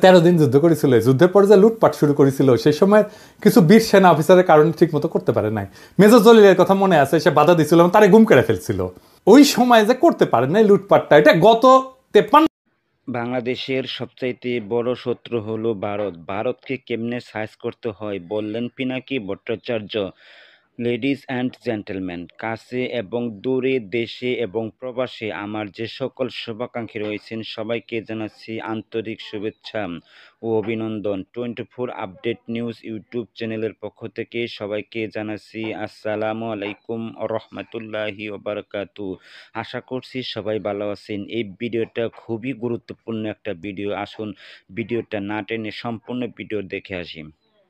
13 দিন যুদ্ধ করেছিল, যুদ্ধের পর যে লুটপাট শুরু করেছিল সেই সময় কিছু বীর সেনা অফিসারের কারণে ঠিক মতো করতে পারে নাই। মেজর জলিলের কথা মনে আছে, সে বাধা দিছিল এবং তারে গুম করে ফেলছিল। ওই সময় যে করতে পারে নাই লুটপাটটা, এটা গত 53। বাংলাদেশের সবচাইতে বড় শত্রু হলো ভারত। ভারতকে কেমনে সাইজ করতে হয় বললেন Pinaki Bhattacharya. Ladies and gentleman, কাছে এবং দূরে, দেশে এবং প্রবাসে আমার যে সকল শুভাকাঙ্ক্ষী রয়েছেন সবাইকে জানাচ্ছি আন্তরিক শুভেচ্ছা ও অভিনন্দন। 24 আপডেট নিউজ ইউটিউব চ্যানেলের পক্ষ থেকে সবাইকে জানাচ্ছি আসসালামু আলাইকুম রহমতুল্লাহি ওবারাকাতু। আশা করছি সবাই ভালো আছেন। এই ভিডিওটা খুবই গুরুত্বপূর্ণ একটা ভিডিও, আসুন ভিডিওটা না টেনে সম্পূর্ণ ভিডিও দেখে আসি।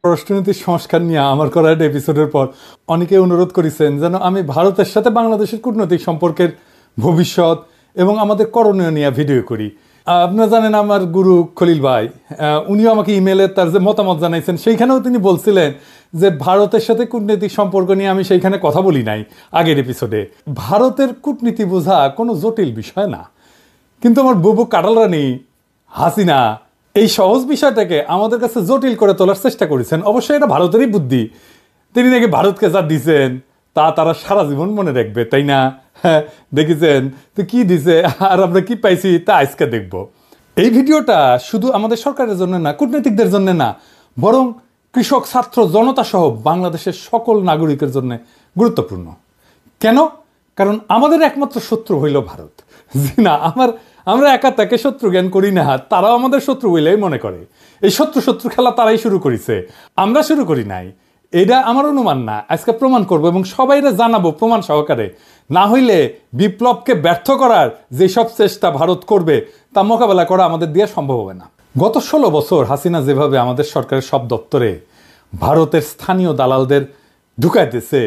পররাষ্ট্রনীতির সংস্কার নিয়ে আমার করা একটা এপিসোডের পর অনেকে অনুরোধ করেছেন যেন আমি ভারতের সাথে বাংলাদেশের কূটনৈতিক সম্পর্কের ভবিষ্যৎ এবং আমাদের করণীয় নিয়ে ভিডিও করি। আপনারা জানেন আমার গুরু খলিল ভাই, উনিও আমাকে ইমেলে তার যে মতামত জানাইছেন সেইখানেও তিনি বলছিলেন যে ভারতের সাথে কূটনৈতিক সম্পর্ক নিয়ে আমি সেইখানে কথা বলি নাই আগের এপিসোডে। ভারতের কূটনীতি বোঝা কোনো জটিল বিষয় না, কিন্তু আমার বুবু কাটাল রানী হাসিনা এই সহজ বিষয়টাকে আমাদের কাছে জটিল করে তোলার চেষ্টা করেছেন। অবশ্যই এটা ভারতেরই বুদ্ধি। তিনি নাকি ভারতকে যা দিছেন তা তারা সারা জীবন মনে রাখবে, তাই না? হ্যাঁ, দেখেছেন তো কি দিছে আর আমরা কি পাইছি তা আজকে দেখব। এই ভিডিওটা শুধু আমাদের সরকারের জন্য না, কূটনীতিকদের জন্য না, বরং কৃষক, ছাত্র, জনতা সহ বাংলাদেশের সকল নাগরিকের জন্য গুরুত্বপূর্ণ। কেন? কারণ আমাদের একমাত্র শত্রু হইল ভারত। জি না, আমরা একা তাকে শত্রু জ্ঞান করি না, তারাও আমাদের শত্রু বলেই মনে করে। এই শত্রু শত্রু খেলা তারাই শুরু করেছে, আমরা শুরু করি নাই। এটা আমার অনুমান না, আজকে প্রমাণ করব এবং সবাইরে জানাবো প্রমাণ সহকারে। না হইলে বিপ্লবকে ব্যর্থ করার যেসব চেষ্টা ভারত করবে তা মোকাবেলা করা আমাদের দিয়ে সম্ভব হবে না। গত 16 বছর হাসিনা যেভাবে আমাদের সরকারের সব দপ্তরে ভারতের স্থানীয় দালালদের ঢুকাইতেছে,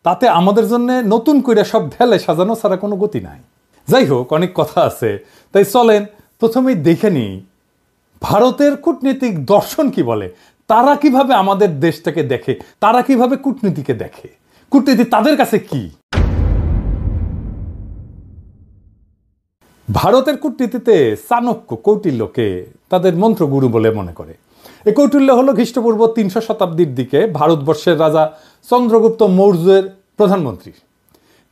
তাতে আমাদের জন্য নতুন করে সব ঢেলে সাজানো ছাড়া কোনো গতি নাই। যাই হোক, অনেক কথা আছে, তাই চলেন প্রথমেই দেখে নিই ভারতের কূটনীতিক দর্শন কি বলে। তারা কিভাবে আমাদের দেশটাকে দেখে, তারা কিভাবে কূটনীতিকে দেখে, কূটনীতি তাদের কাছে কি। ভারতের কূটনীতিতে চাণক্য, কৌটিল্যকে তাদের মন্ত্রগুরু বলে মনে করে। এই কৌটিল্য হলো খ্রিস্টপূর্ব 300 শতাব্দীর দিকে ভারতবর্ষের রাজা চন্দ্রগুপ্ত মৌর্যের প্রধানমন্ত্রী।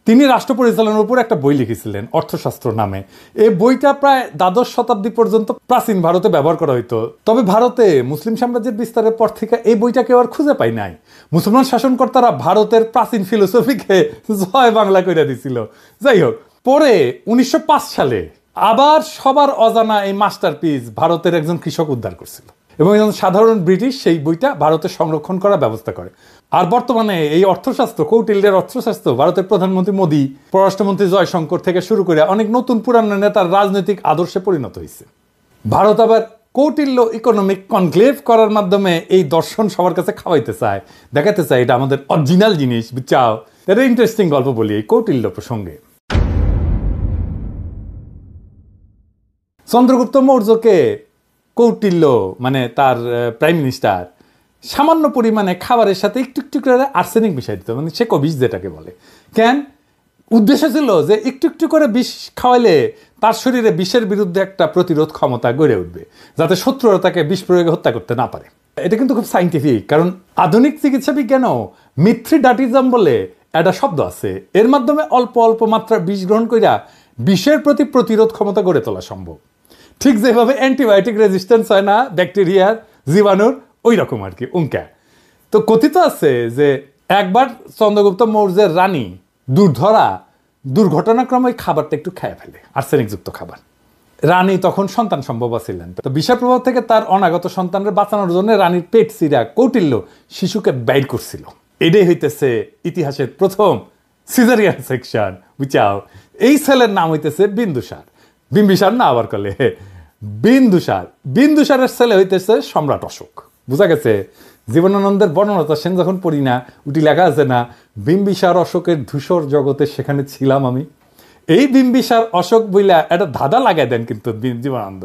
তিনি রাষ্ট্র পরিচালনার উপর একটা বই লিখেছিলেন অর্থশাস্ত্র নামে। এই বইটা প্রায় দ্বাদশ শতাব্দী পর্যন্ত প্রাচীন ভারতে ব্যবহার করা হইতো। তবে ভারতে মুসলিম সাম্রাজ্যের বিস্তারের পর থেকে এই বইটা কেউ আর খুঁজে পাই নাই। মুসলমান শাসনকর্তারা ভারতের প্রাচীন ফিলোসফিকে জয় বাংলা করে দিছিল। যাই হোক, পরে 1905 সালে আবার সবার অজানা এই মাস্টারপিস ভারতের একজন কৃষক উদ্ধার করছিল এবং একজন সাধারণ ব্রিটিশ সেই বইটা ভারতে সংরক্ষণ করার ব্যবস্থা করে। আর বর্তমানে এই অর্থশাস্ত্র, কৌটিল্যের অর্থশাস্ত্র ভারতের প্রধানমন্ত্রী মোদী, পররাষ্ট্রমন্ত্রী জয়শঙ্কর থেকে শুরু করে অনেক নতুন পুরানো নেতার রাজনৈতিক আদর্শে পরিণত হয়েছে। ভারত আবার কৌটিল্য ইকোনমিক কনক্লেভ করার মাধ্যমে এই দর্শন সবার কাছে খাওয়াইতে চায়, দেখাতে চায় এটা আমাদের অরিজিনাল জিনিস, বুঝছাও। এটা ইন্টারেস্টিং গল্প বলি এই কৌটিল্য প্রসঙ্গে। চন্দ্রগুপ্ত মৌর্যকে কৌটিল্য মানে তার প্রাইম মিনিস্টার সামান্য পরিমাণে খাবারের সাথে একটু একটু করে আর্সেনিক মিশাই দিত, মানে সে বিষ যেটাকে বলে। কেন? উদ্দেশ্য ছিল যে একটু একটু করে বিষ খাওয়াইলে তার শরীরে বিষের বিরুদ্ধে একটা প্রতিরোধ ক্ষমতা গড়ে উঠবে, যাতে শত্রুরা তাকে বিষ প্রয়োগে হত্যা করতে না পারে। এটা কিন্তু খুব সাইন্টিফিক, কারণ আধুনিক চিকিৎসা বিজ্ঞানও মিথ্রিডাটিজম বলে একটা শব্দ আছে। এর মাধ্যমে অল্প অল্প মাত্রার বিষ গ্রহণ কইরা বিষের প্রতি প্রতিরোধ ক্ষমতা গড়ে তোলা সম্ভব। ঠিক যেভাবে অ্যান্টিবায়োটিক রেজিস্ট্যান্স হয় না ব্যাকটেরিয়ার, জীবাণুর, ওই রকম আর কি উঙ্কা। তো কথিত আছে যে একবার চন্দ্রগুপ্ত মৌর্যের রানী দুর্ঘটনাক্রমে ওই খাবারটা একটু খেয়ে ফেলে, আর্সেনিকযুক্ত খাবার। রানী তখন সন্তান সম্ভবা ছিলেন, তো বিষের প্রভাব থেকে তার অনাগত সন্তানকে বাঁচানোর জন্য রানীর পেট চিরা কৌটিল্য শিশুকে বাইর করছিল। এটাই হইতেছে ইতিহাসের প্রথম সিজারিয়ান সেকশন, বুঝাও। এই ছেলের নাম হইতেছে বিন্দুসার। বিম্বিসার না আবার কলে বিন্দুসার। বিন্দুসারের ছেলে হইতেছে সম্রাট অশোক। বুঝা গেছে? জীবনানন্দের বর্ণনা সেন যখন পড়ি না, উটি লেখা আছে না, বিম্বিসার অশোকের ধূসর জগতে সেখানে ছিলাম আমি। এই বিম্বিসার অশোক বইলা একটা ধাঁধা লাগাই দেন কিন্তু জীবনানন্দ।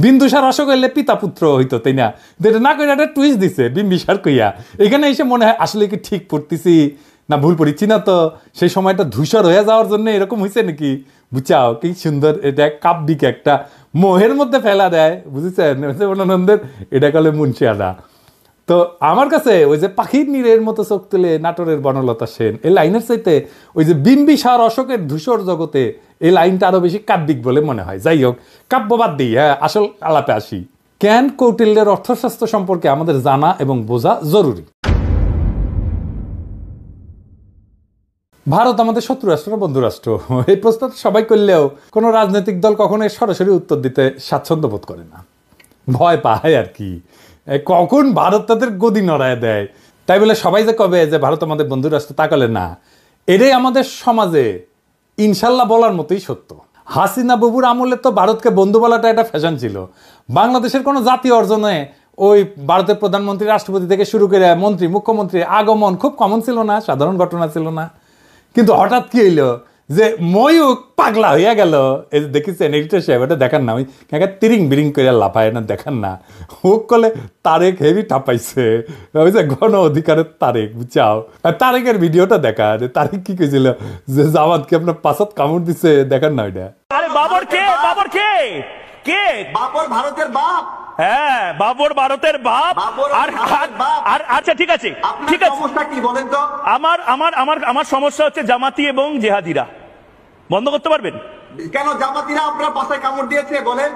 বিন্দুসার অশোক হইলে পিতা পুত্র হইতো, তাই না? এটা না কইরা একটা টুইস্ট দিছে বিম্বিসার কইয়া। এখানে এসে মনে হয় আসলে কি ঠিক পড়তেছি না ভুল পড়িচ্ছি না, তো সেই সময়টা ধূসর হয়ে যাওয়ার জন্য এরকম হয়েছে নাকি, বুঝাও কি সুন্দর, এটা কাব্যিক একটা মোহের মধ্যে ফেলা দেয়, বুঝেছেন? জীবনানন্দের এটা কলে মুন্সিয়ানা। তো আমার কাছে ওই যে পাখির নীড়ের মতো চোখ তুলে নাটোরের বনলতা সেন এই লাইনের চাইতে ওই যে বিম্বিসার অশোকের ধূসর জগতে এই লাইনটা আরো বেশি কাব্যিক বলে মনে হয়। যাই হোক, কাব্যবাদ দিই, হ্যাঁ আসল আলাপে আসি। কেন কৌটিল্যের অর্থশাস্ত্র সম্পর্কে আমাদের জানা এবং বোঝা জরুরি। ভারত আমাদের শত্রু রাষ্ট্র না বন্ধু রাষ্ট্র? এই প্রশ্ন সবাই করলেও কোনো রাজনৈতিক দল কখনো সরাসরি উত্তর দিতে স্বাচ্ছন্দ্য বোধ করে না, ভয় পায় আর কি, কখন ভারত তাদের গদি নড়ায় দেয়। তাই বলে সবাই যে কবে যে ভারত আমাদের বন্ধু রাষ্ট্র, তাকালে না। এটাই আমাদের সমাজে ইনশাল্লাহ বলার মতোই সত্য। হাসিনা বাবুর আমলে তো ভারতকে বন্ধু বলাটা একটা ফ্যাশন ছিল। বাংলাদেশের কোনো জাতীয় অর্জনে ওই ভারতের প্রধানমন্ত্রী, রাষ্ট্রপতি থেকে শুরু করে মন্ত্রী, মুখ্যমন্ত্রী আগমন খুব কমন ছিল না, সাধারণ ঘটনা ছিল না। কিন্তু হঠাৎ কি হইলো যে ময়ূক পাগলা হইয়া গেল। এই দেখেছেন এডিটর সাহেব, এটা দেখান না, ওই তিরিং বিরিং করে লাফায় না, দেখান না। হোক কলে তারেক হেভি টাপাইছে, ওই যে গণ অধিকারের তারেক, বুঝাও। আর তারেকের ভিডিওটা দেখা, তারেক কি কইছিল যে জামাতকে আপনার পাশাত কামড় দিছে, দেখান না ওইটা। আরে বাবর কে? বাবর কে? কে? বাবর ভারতের বাপ। হ্যাঁ, বাবর ভারতের বাপ। আর আচ্ছা ঠিক আছে, ঠিক আছে। সমস্যা কি বলেন তো? আমার আমার আমার আমার সমস্যা হচ্ছে জামাতি এবং জেহাদিরা। বন্ধ করতে পারবেন? কেন জামাতিরা আপনার পাশায় কামড় দিয়েছে বলেন?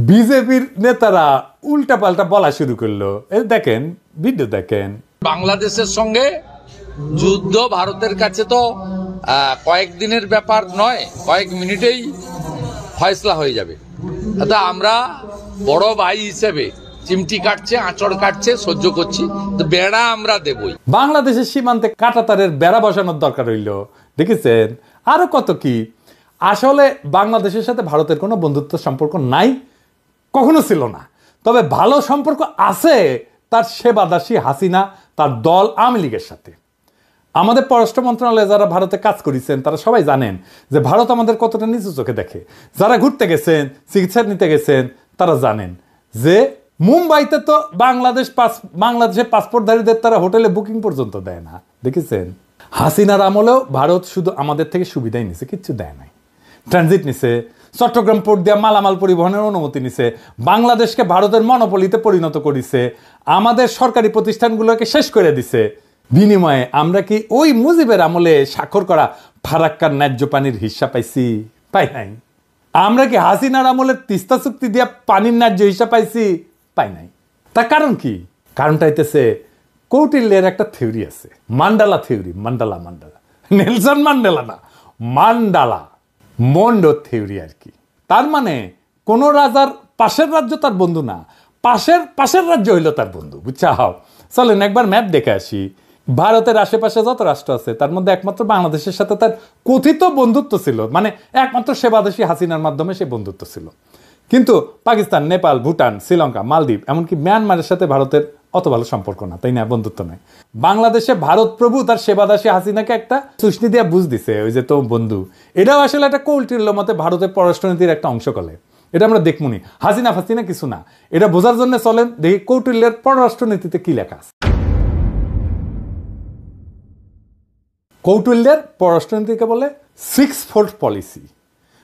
বিজেপির নেতারা উল্টা পাল্টা বলা শুরু করলো, এই দেখেন ভিডিও দেখেন। বাংলাদেশের সঙ্গে যুদ্ধ ভারতের কাছে তো কয়েকদিনের ব্যাপার নয়, কয়েক মিনিটেই ফয়সলা হয়ে যাবে। তা আমরা বড় ভাই হিসেবে চিমটি কাটছে, আঁচড় কাটছে, সহ্য করছি, তো বেড়া আমরা দেবই। বাংলাদেশের সীমান্তে কাঁটাতারের বেড়া বসানোর দরকার হইল, দেখেছেন? আরো কত কি। আসলে বাংলাদেশের সাথে ভারতের কোনো বন্ধুত্ব সম্পর্ক নাই, কখনো ছিল না। তবে ভালো সম্পর্ক আছে তার সেবাদাসী হাসিনা, তার দল আওয়ামী লীগের সাথে। আমাদের পররাষ্ট্র মন্ত্রণালয়ে যারা ভারতে কাজ করেছেন তারা সবাই জানেন যে ভারত আমাদের কতটা নিচু চোখে দেখে। যারা ঘুরতে গেছেন, চিকিৎসা নিতে গেছেন, তারা জানেন যে মুম্বাইতে তো বাংলাদেশের পাসপোর্টধারীদের তারা হোটেলে বুকিং পর্যন্ত দেয় না, দেখেছেন? হাসিনার আমলেও ভারত শুধু আমাদের থেকে সুবিধাই নিছে, কিচ্ছু দেয় নাই। ট্রানজিট নিছে, চট্টগ্রাম পোর্ট দিয়ে মালামাল পরিবহনের অনুমতি নিছে, বাংলাদেশকে ভারতের মনোপলিতে পরিণত করেছে, আমাদের সরকারি প্রতিষ্ঠানগুলোকে শেষ করে দিছে। বিনিময়ে আমরা কি ওই মুজিবের আমলে স্বাক্ষর করা ফারাক্কার ন্যায্য পানির হিস্সা পাইছি? পাই নাই। আমরা কি হাসিনার আমলের তিস্তা চুক্তি দিয়ে পানির ন্যায্য হিস্সা পাইছি? পাই নাই। তার কারণ কি? কারণটা হইতেছে কৌটিল্যের একটা থিওরি আছে, mandala theory. Mandala Nelson Mandela না, মান্ডালা মন্ডো থিওরি আর কি। তার মানে কোন রাজার পাশের রাজ্য তার বন্ধু না, পাশের রাজ্য হইল তার বন্ধু, বুঝছাও? চলেন একবার ম্যাপ দেখে আসি। ভারতের আশেপাশে যত রাষ্ট্র আছে তার মধ্যে একমাত্র বাংলাদেশের সাথে তার কথিত বন্ধুত্ব ছিল, মানে একমাত্র সেবাদেশী হাসিনার মাধ্যমে সে বন্ধুত্ব ছিল। কিন্তু পাকিস্তান, নেপাল, ভুটান, শ্রীলঙ্কা, মালদ্বীপ, এমনকি মিয়ানমারের সাথে ভারতের অত ভালো সম্পর্ক না, তাই না? বন্ধুত্ব নয়। বাংলাদেশে ভারত প্রভু তার সেবাদাসী হাসিনাকে একটা চুষনি দিয়ে বুঝ দিছে, ওই যে তো বন্ধু। এটাও আসলে একটা কৌটিল্য মতে ভারতের পররাষ্ট্রনীতির একটা অংশ কলে। এটা আমরা দেখমুনি, হাসিনা ফাসিনা কিছু না। এটা বোঝার জন্য চলেন দেখি কৌটিল্যের পররাষ্ট্রনীতিতে কি লেখা আছে। কৌটিল্যের পররাষ্ট্রনীতিকে বলে 6-fold পলিসি,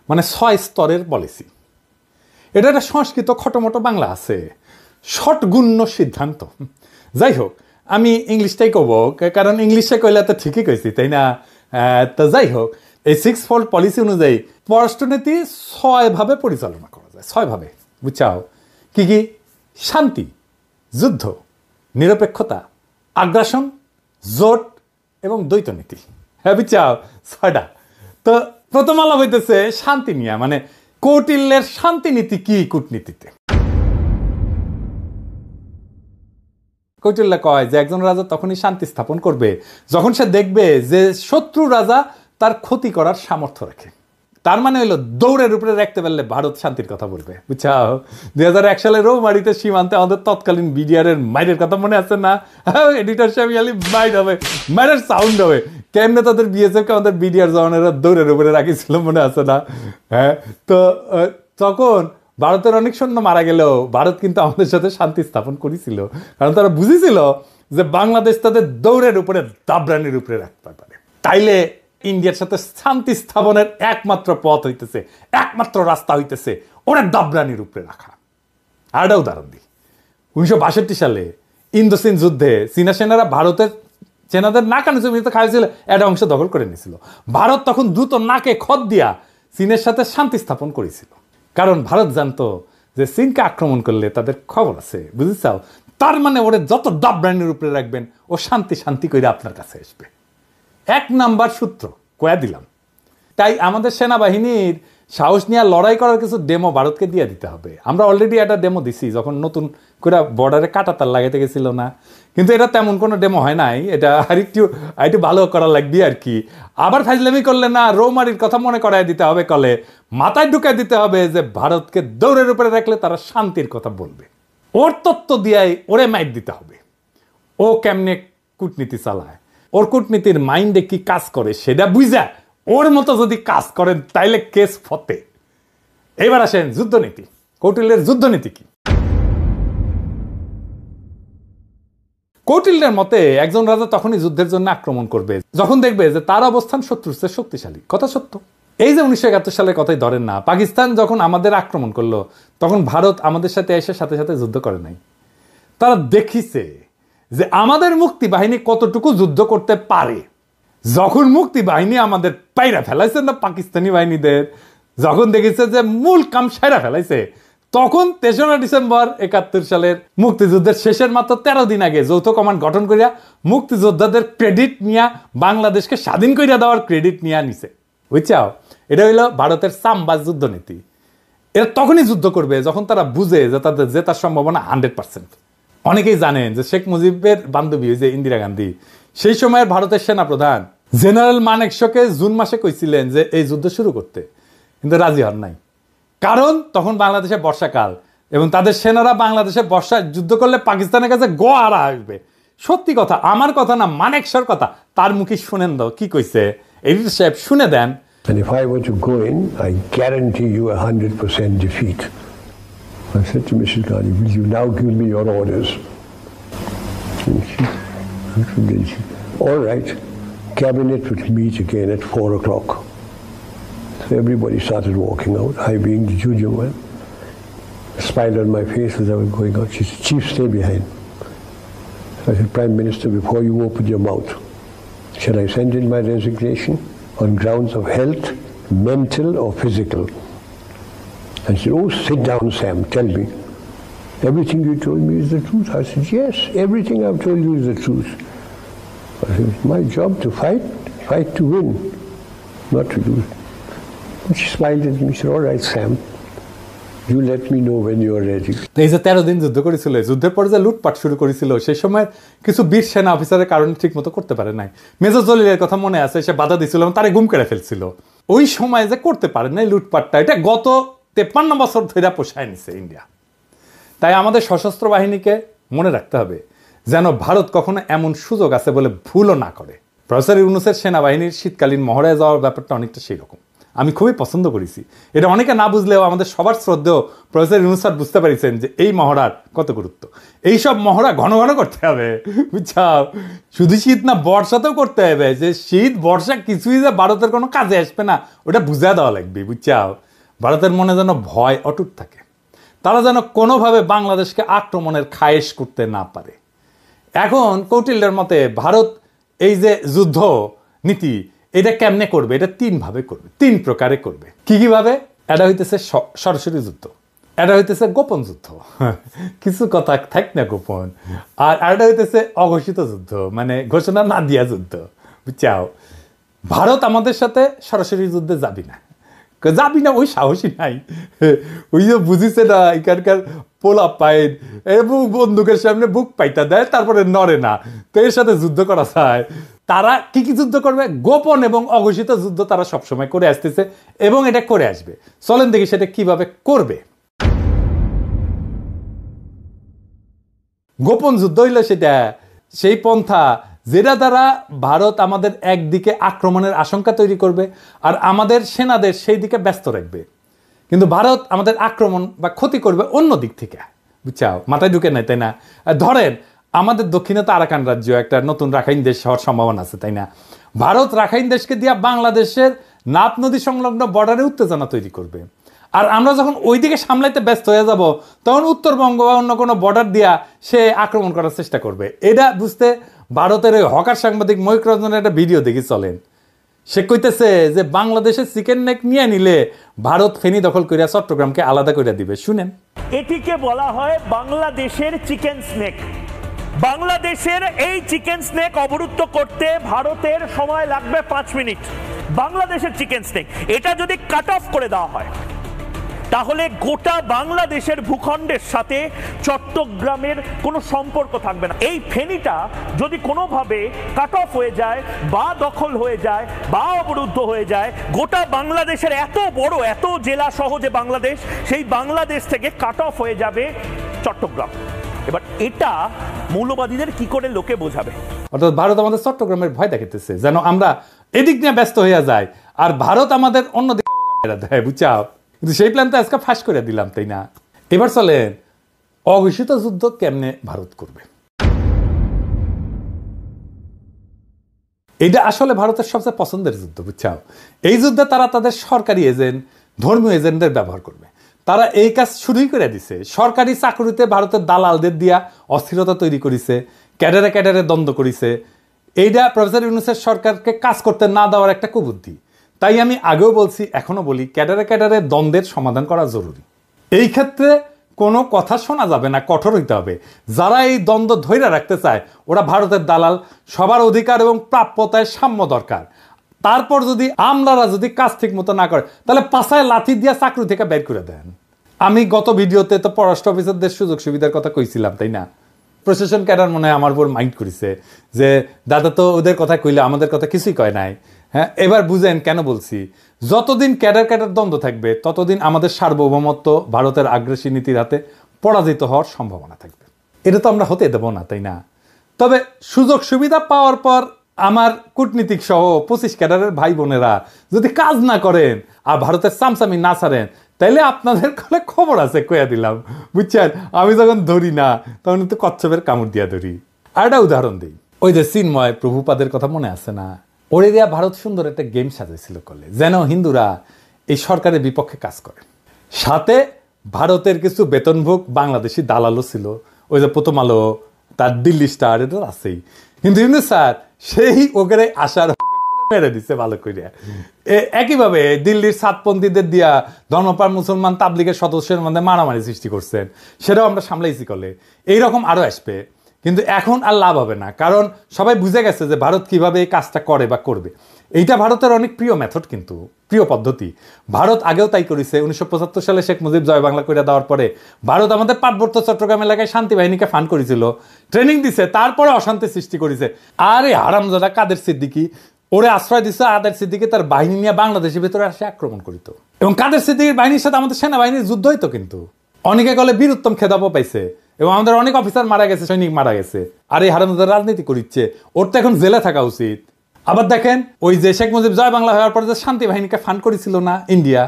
মানে 6 স্তরের পলিসি। এটা একটা সংস্কৃত খটোমটো বাংলা আছে, ষটগুণ্য সিদ্ধান্ত। যাই হোক, আমি ইংলিশটাই কব, কারণ ইংলিশে কইলে তো ঠিকই কইছি, তাই না? তো যাই হোক, এই 6-fold পলিসি অনুযায়ী পররাষ্ট্রনীতি 6 ভাবে পরিচালনা করা যায়, 6 ভাবে, বুঝছাও? কি কি? শান্তি, যুদ্ধ, নিরপেক্ষতা, আগ্রাসন, জোট এবং দ্বৈত নীতি। হ্যাঁ বুঝছাও, 6টা। তো প্রথম আলাপ হইতেছে শান্তি নিয়ে, মানে কৌটিল্যের শান্তি নীতি কি কূটনীতিতে। কৌটিল্য কয় যে একজন রাজা তখনই শান্তি স্থাপন করবে যখন সে দেখবে যে শত্রু রাজা তার ক্ষতি করার সামর্থ্য রাখে। তার মানে হইলো দৌড়ের উপরে রাখতে পারলে ভারত শান্তির কথা বলবে, বুঝছাও? 2001 সালে রৌমারিতে সীমান্তে আমাদের তৎকালীন বিডিআরের মাইরের কথা মনে আছে না? এডিটর সাহেব মাইর হবে, মাইরের সাউন্ড হবে, কেমনে তাদের বিএসএফকে আমাদের বিডিআর জওয়ানেরা দৌড়ের উপরে রাখিছিল, মনে আছে না? হ্যাঁ, তো তখন ভারতের অনেক সৈন্য মারা গেলেও ভারত কিন্তু আমাদের সাথে শান্তি স্থাপন করেছিল, কারণ তারা বুঝেছিল যে বাংলাদেশ তাদের দৌড়ের উপরে, দাবরানির উপরে রাখতে পারে। তাইলে ইন্ডিয়ার সাথে শান্তি স্থাপনের একমাত্র পথ হইতেছে, একমাত্র রাস্তা হইতেছে ওরা দাবরানির উপরে রাখা। আরেকটা উদাহরণ দিই, 1962 সালে ইন্দো-চীন যুদ্ধে চীনা সেনারা ভারতের সেনাদের নাকানি জমিতে খাইছিল, একটা অংশ দখল করে নিয়েছিল। ভারত তখন দ্রুত নাকে খত দিয়া চীনের সাথে শান্তি স্থাপন করেছিল, কারণ ভারত জানতো যে চীনকে আক্রমণ করলে তাদের খবর আছে, বুঝেছাও? তার মানে ওরে যত দাবরানির উপরে রাখবেন ও শান্তি শান্তি করে আপনার কাছে আসবে। 1 নাম্বার সূত্র কয়া দিলাম। তাই আমাদের সেনাবাহিনীর সাহস নিয়ে লড়াই করার কিছু ডেমো ভারতকে দিয়ে দিতে হবে। আমরা অলরেডি একটা ডেমো দিছি যখন নতুন করে বর্ডারে কাঁটাতার লাগাইতে গেছিল না, কিন্তু এটা তেমন কোনো ডেমো হয় নাই, এটা আরেকটু ভালো করা লাগবে আর কি। আবার ফাইজলামি করলে না, রৌমারির কথা মনে করাই দিতে হবে, কলে মাথায় ঢুকাই দিতে হবে যে ভারতকে দৌড়ের উপরে রাখলে তারা শান্তির কথা বলবে। ওর তত্ত্ব দিয়াই ওরে মাইট দিতে হবে। ও কেমনে কূটনীতি চালায়, ওর কূটনীতির মাইন্ডে কি কাজ করে সেটা বুঝা ওর মতো যদি কাজ করেন তাইলে কেস ফতে। এবার আসেন যুদ্ধনীতি। কৌটিল্যের যুদ্ধনীতি কি? কৌটিল্যের মতে একজন রাজা তখনই যুদ্ধের জন্য আক্রমণ করবে যখন দেখবে যে তার অবস্থান শত্রুর চেয়ে শক্তিশালী। কথা সত্য। এই যে 1971 সালের কথাই ধরেন না, পাকিস্তান যখন আমাদের আক্রমণ করলো তখন ভারত আমাদের সাথে এসে সাথে সাথে যুদ্ধ করে নাই। তারা দেখিছে যে আমাদের মুক্তি বাহিনী কতটুকু যুদ্ধ করতে পারে। যখন মুক্তি বাহিনী আমাদের পাইরা ফেলাইছে না পাকিস্তানি বাহিনীদের, যখন দেখেছে যে মূল কাম সাইরা ফেলাইছে, তখন 3রা ডিসেম্বর 71 সালের মুক্তিযুদ্ধের শেষের মাত্র 13 দিন আগে যৌথ কমান্ড গঠন করিয়া মুক্তিযোদ্ধাদের ক্রেডিট নিয়ে বাংলাদেশকে স্বাধীন করিয়া দেওয়ার ক্রেডিট নিয়ে নিছে। বুঝছাও? এটা হইল ভারতের চামবাজ যুদ্ধনীতি। এরা তখনই যুদ্ধ করবে যখন তারা বুঝে যে তাদের জেতার সম্ভাবনা 100%। অনেকেই জানেন যে শেখ মুজিবের বান্ধবী যে ইন্দিরা গান্ধী, সেই সময়ের ভারতের সেনাপ্রধান জেনারেল মানেকশকে জুন মাসে কইছিলেন যে এই যুদ্ধ শুরু করতে, কিন্তু রাজি হন নাই। কারণ তখন বাংলাদেশে বর্ষাকাল এবং তাদের সেনারা বাংলাদেশে বর্ষায় যুদ্ধ করলে পাকিস্তানের কাছে গোয়ারা আসবে। সত্যি কথা, আমার কথা না, মানেকশর কথা। তার মুখে শুনেন দাও কি কইছে, এডিটর সাহেব শুনে দেন। And if I were to go in, I guarantee you 100% defeat. I said to Mrs. Gandhi, will you now give me your orders? All right. Cabinet would meet again at 4 o'clock. So everybody started walking out, I being the junior one. A smile on my face as I was going out. She said, Chief, stay behind. I said, Prime Minister, before you open your mouth, shall I send in my resignation on grounds of health, mental or physical? And she said, oh, sit down, Sam, tell me. Everything you told me is the truth. I said, yes, everything I've told you is the truth. I said, it's my job to fight to win, not to lose. And she smiled at me and said, all right, Sam, you let me know when you're ready. এই যে 13 দিন যুদ্ধ করেছিল, যুদ্ধের পর যে লুটপাট শুরু করেছিল, সেই সময় কিছু বীর সেনা অফিসারের কারণে ঠিক মতো করতে পারে নাই। মেজর জলিলের কথা মনে আছে, সে বাধা দিছিল, তারে গুম করে ফেলছিল। ওই সময় যে করতে পারে নাই লুটপাটটা, এটা গত 53 বছর ধরে পোষায় নিছে ইন্ডিয়া। তাই আমাদের সশস্ত্র বাহিনীকে মনে রাখতে হবে যেন ভারত কখনো এমন সুযোগ আছে বলে ভুলও না করে। প্রফেসর ইউনূসের সেনাবাহিনীর শীতকালীন মহড়ায় যাওয়ার ব্যাপারটা অনেকটা সেই রকম। আমি খুবই পছন্দ করেছি এটা। অনেকে না বুঝলেও আমাদের সবার শ্রদ্ধেয় প্রফেসর ইউনূস স্যার বুঝতে পারছেন যে এই মহড়ার কত গুরুত্ব। এইসব মহড়া ঘন ঘন করতে হবে, বুঝছাও? শুধু শীত না, বর্ষাতেও করতে হবে। যে শীত বর্ষা কিছুই যে ভারতের কোনো কাজে আসবে না, ওটা বুঝা দেওয়া লাগবে, বুঝছাও? ভারতের মনে যেন ভয় অটুট থাকে, তারা যেন কোনোভাবে বাংলাদেশকে আক্রমণের খায়েশ করতে না পারে। এখন কৌটিল্যের মতে ভারত এই যে যুদ্ধ নীতি, এটা কেমনে করবে? এটা 3 ভাবে করবে, 3 প্রকারে করবে। কি কিভাবে? এটা হইতেছে সরাসরি যুদ্ধ, এটা হইতেছে গোপন যুদ্ধ, কিছু কথা থাক না গোপন, আর এটা হইতেছে অঘোষিত যুদ্ধ, মানে ঘোষণা না দিয়া যুদ্ধ, বুঝছাও? ভারত আমাদের সাথে সরাসরি যুদ্ধে যাবি না, ওই সাহসী নাই। ওই যে বুঝিছে না, এখানকার পোলা পাইন এবং বন্দুকের সামনে বুক পাইতা দেয়, তারপরে নড়ে না। তো এর সাথে যুদ্ধ করা যায়। তারা কি কি যুদ্ধ করবে? গোপন এবং অঘোষিত যুদ্ধ তারা সবসময় করে আসতেছে এবং এটা করে আসবে। চলেন দেখি সেটা কিভাবে করবে। গোপন যুদ্ধ হইল সেটা সেই পন্থা যেটা দ্বারা ভারত আমাদের একদিকে আক্রমণের আশঙ্কা তৈরি করবে আর আমাদের সেনাদের সেই দিকে ব্যস্ত রাখবে, কিন্তু ভারত আমাদের আক্রমণ বা ক্ষতি করবে অন্য দিক থেকে, বুঝছাও? মাথায় ঢুকে নাই, তাই না? ধরেন আমাদের দক্ষিণে তো আরাকান রাজ্য, একটা নতুন রাখাইন দেশ হওয়ার সম্ভাবনা আছে, তাই না? ভারত রাখাইন দেশকে দিয়া বাংলাদেশের নাপ নদী সংলগ্ন বর্ডারে উত্তেজনা তৈরি করবে। আর আমরা যখন ওইদিকে সামলাইতে ব্যস্ত হয়ে যাব, তখন উত্তরবঙ্গ বা অন্য কোনো বর্ডার দিয়া সে আক্রমণ করার চেষ্টা করবে। এটা বুঝতে ভারতের ওই হকার সাংবাদিক ময়ূক রঞ্জনের একটা ভিডিও দেখি চলেন। সে কইতেছে যে বাংলাদেশের চিকেন নেক নিয়ে নিলে ভারত ফেনী দখল করিয়া চট্টগ্রামকে আলাদা করে দিবে। শুনেন, এটিকে বলা হয় বাংলাদেশের চিকেন স্নেক। বাংলাদেশের এই চিকেন স্নেক অবরুদ্ধ করতে ভারতের সময় লাগবে 5 মিনিট। বাংলাদেশের চিকেন স্নেক এটা যদি কাট অফ করে দেওয়া হয়, তাহলে গোটা বাংলাদেশের ভূখণ্ডের সাথে চট্টগ্রামের কোনো সম্পর্ক থাকবে না। এই ফেনীটা যদি কোনোভাবে কাট অফ হয়ে যায় বা দখল হয়ে যায় বা অবরুদ্ধ হয়ে যায়, গোটা বাংলাদেশের এত বড়, এত জেলা সহ যে বাংলাদেশ, সেই বাংলাদেশ থেকে কাট অফ হয়ে যাবে চট্টগ্রাম। এবার এটা মৌলবাদীদের কি করে লোকে বোঝাবে? অর্থাৎ ভারত আমাদের চট্টগ্রামের ভয় দেখাতেছে যেন আমরা এদিক নিয়ে ব্যস্ত হইয়া যাই, আর ভারত আমাদের অন্যদিকে দেয়, বুঝছাও? কিন্তু সেই প্ল্যান তো আজকে ফাঁস করে দিলাম, তাই না? এবার চলেন অঘোষিত যুদ্ধ কেমনে ভারত করবে। এটা আসলে ভারতের সবচেয়ে পছন্দের যুদ্ধ, বুঝছাও? এই যুদ্ধে তারা তাদের সরকারি এজেন্ট, ধর্মীয় এজেন্টদের ব্যবহার করবে। তারা এই কাজ শুরুই করে দিছে। সরকারি চাকরিতে ভারতের দালালদের দিয়া অস্থিরতা তৈরি করেছে, ক্যাডারে ক্যাডারে দ্বন্দ্ব করেছে। এইটা প্রফেসর ইউনূসের সরকারকে কাজ করতে না দেওয়ার একটা কুবুদ্ধি। তাই আমি আগেও বলছি, এখনো বলি, ক্যাডারে ক্যাডারে দ্বন্দ্বের সমাধান করা জরুরি। এই ক্ষেত্রে কোনো কথা শোনা যাবে না, কঠোর হইতে হবে। যারা এই দ্বন্দ্ব ধৈর্য রাখতে চায় ওরা ভারতের দালাল। সবার অধিকার এবং প্রাপ্যতায় সাম্য দরকার। তারপর যদি আমলারা যদি কাজ ঠিক মতো না করে, তাহলে পাছায় লাথি দিয়া চাকরি থেকে বের করে দেন। আমি গত ভিডিওতে তো পররাষ্ট্র অফিসারদের সুযোগ সুবিধার কথা কইছিলাম, তাই না? প্রশাসন ক্যাডার মনে হয় আমার উপর মাইন্ড করেছে যে দাদা তো ওদের কথা কইলে আমাদের কথা কিছুই কয় নাই। হ্যাঁ, এবার বুঝেন কেন বলছি। যতদিন ক্যাডার ক্যাডার দ্বন্দ্ব থাকবে ততদিন আমাদের সার্বভৌমত্ব ভারতের আগ্রাসী নীতির হাতে পরাজিত হওয়ার সম্ভাবনা থাকবে। এটা তো আমরা হতে দেব না, তাই না? তবে সুযোগ সুবিধা পাওয়ার পর আমার কূটনীতিক সহ 25 ক্যাডারের ভাই বোনেরা যদি কাজ না করেন আর ভারতের চামচামি না ছাড়েন, তাইলে আপনাদের কলে খবর আছে, কইয়া দিলাম, বুঝছেন? আমি যখন ধরি না তখন কিন্তু কচ্ছপের কামড় দিয়া ধরি। আর একটা উদাহরণ দিই, ওই যে চিন্ময় প্রভুপাদের কথা মনে আছে না? ওরে দিয়া ভারত সুন্দর একটা গেম সাজাইছিল করলে, যেন হিন্দুরা এই সরকারের বিপক্ষে কাজ করে। সাথে ভারতের কিছু বেতনভোগ বাংলাদেশি দালালও ছিল, ওই যে প্রথম আলো, তার দিল্লি স্টার, এটা আছেই। কিন্তু হিন্দু স্যার সেই ওখানে আসার মেরে দিচ্ছে ভালো করে। একইভাবে দিল্লির সাতপন্থীদের দিয়া ধর্মপ্রাণ মুসলমান তাবলিগের সদস্যের মধ্যে মারামারি সৃষ্টি করছেন, সেটাও আমরা সামলাইছি করলে। এইরকম আরো আসবে, কিন্তু এখন আর লাভ হবে না, কারণ সবাই বুঝে গেছে যে ভারত কিভাবে এই কাজটা করে বা করবে। এইটা ভারতের অনেক প্রিয় মেথড, কিন্তু প্রিয় পদ্ধতি। ভারত আগেও তাই করেছে। 1975 সালে শেখ মুজিব জয় বাংলা করে দেওয়ার পরে ভারত আমাদের পার্বত্য চট্টগ্রাম এলাকায় শান্তি বাহিনীকে ফান্ড করেছিল, ট্রেনিং দিছে, তারপরে অশান্তি সৃষ্টি করেছে। আরে হারামজাদা কাদের সিদ্দিকী, ওরে আশ্রয় দিচ্ছে আদের সিদ্দিকী, তার বাহিনী নিয়ে বাংলাদেশের ভিতরে আসে আক্রমণ করিত, এবং কাদের সিদ্দিকীর বাহিনীর সাথে আমাদের সেনাবাহিনীর যুদ্ধ হইতো। কিন্তু অনেকে গলে বীরুত্তম খেতাবও পাইছে, এবং আমাদের অনেক অফিসার মারা গেছে, সৈনিক মারা গেছে। আর এই হারামজাদার রাজনীতি করিচ্ছে, ওর তো এখন জেলে থাকা উচিত। আবার দেখেন, ওই যে শেখ মুজিব জয় বাংলা হওয়ার পরে যে শান্তি বাহিনীকে ফান্ড করেছিল না ইন্ডিয়া,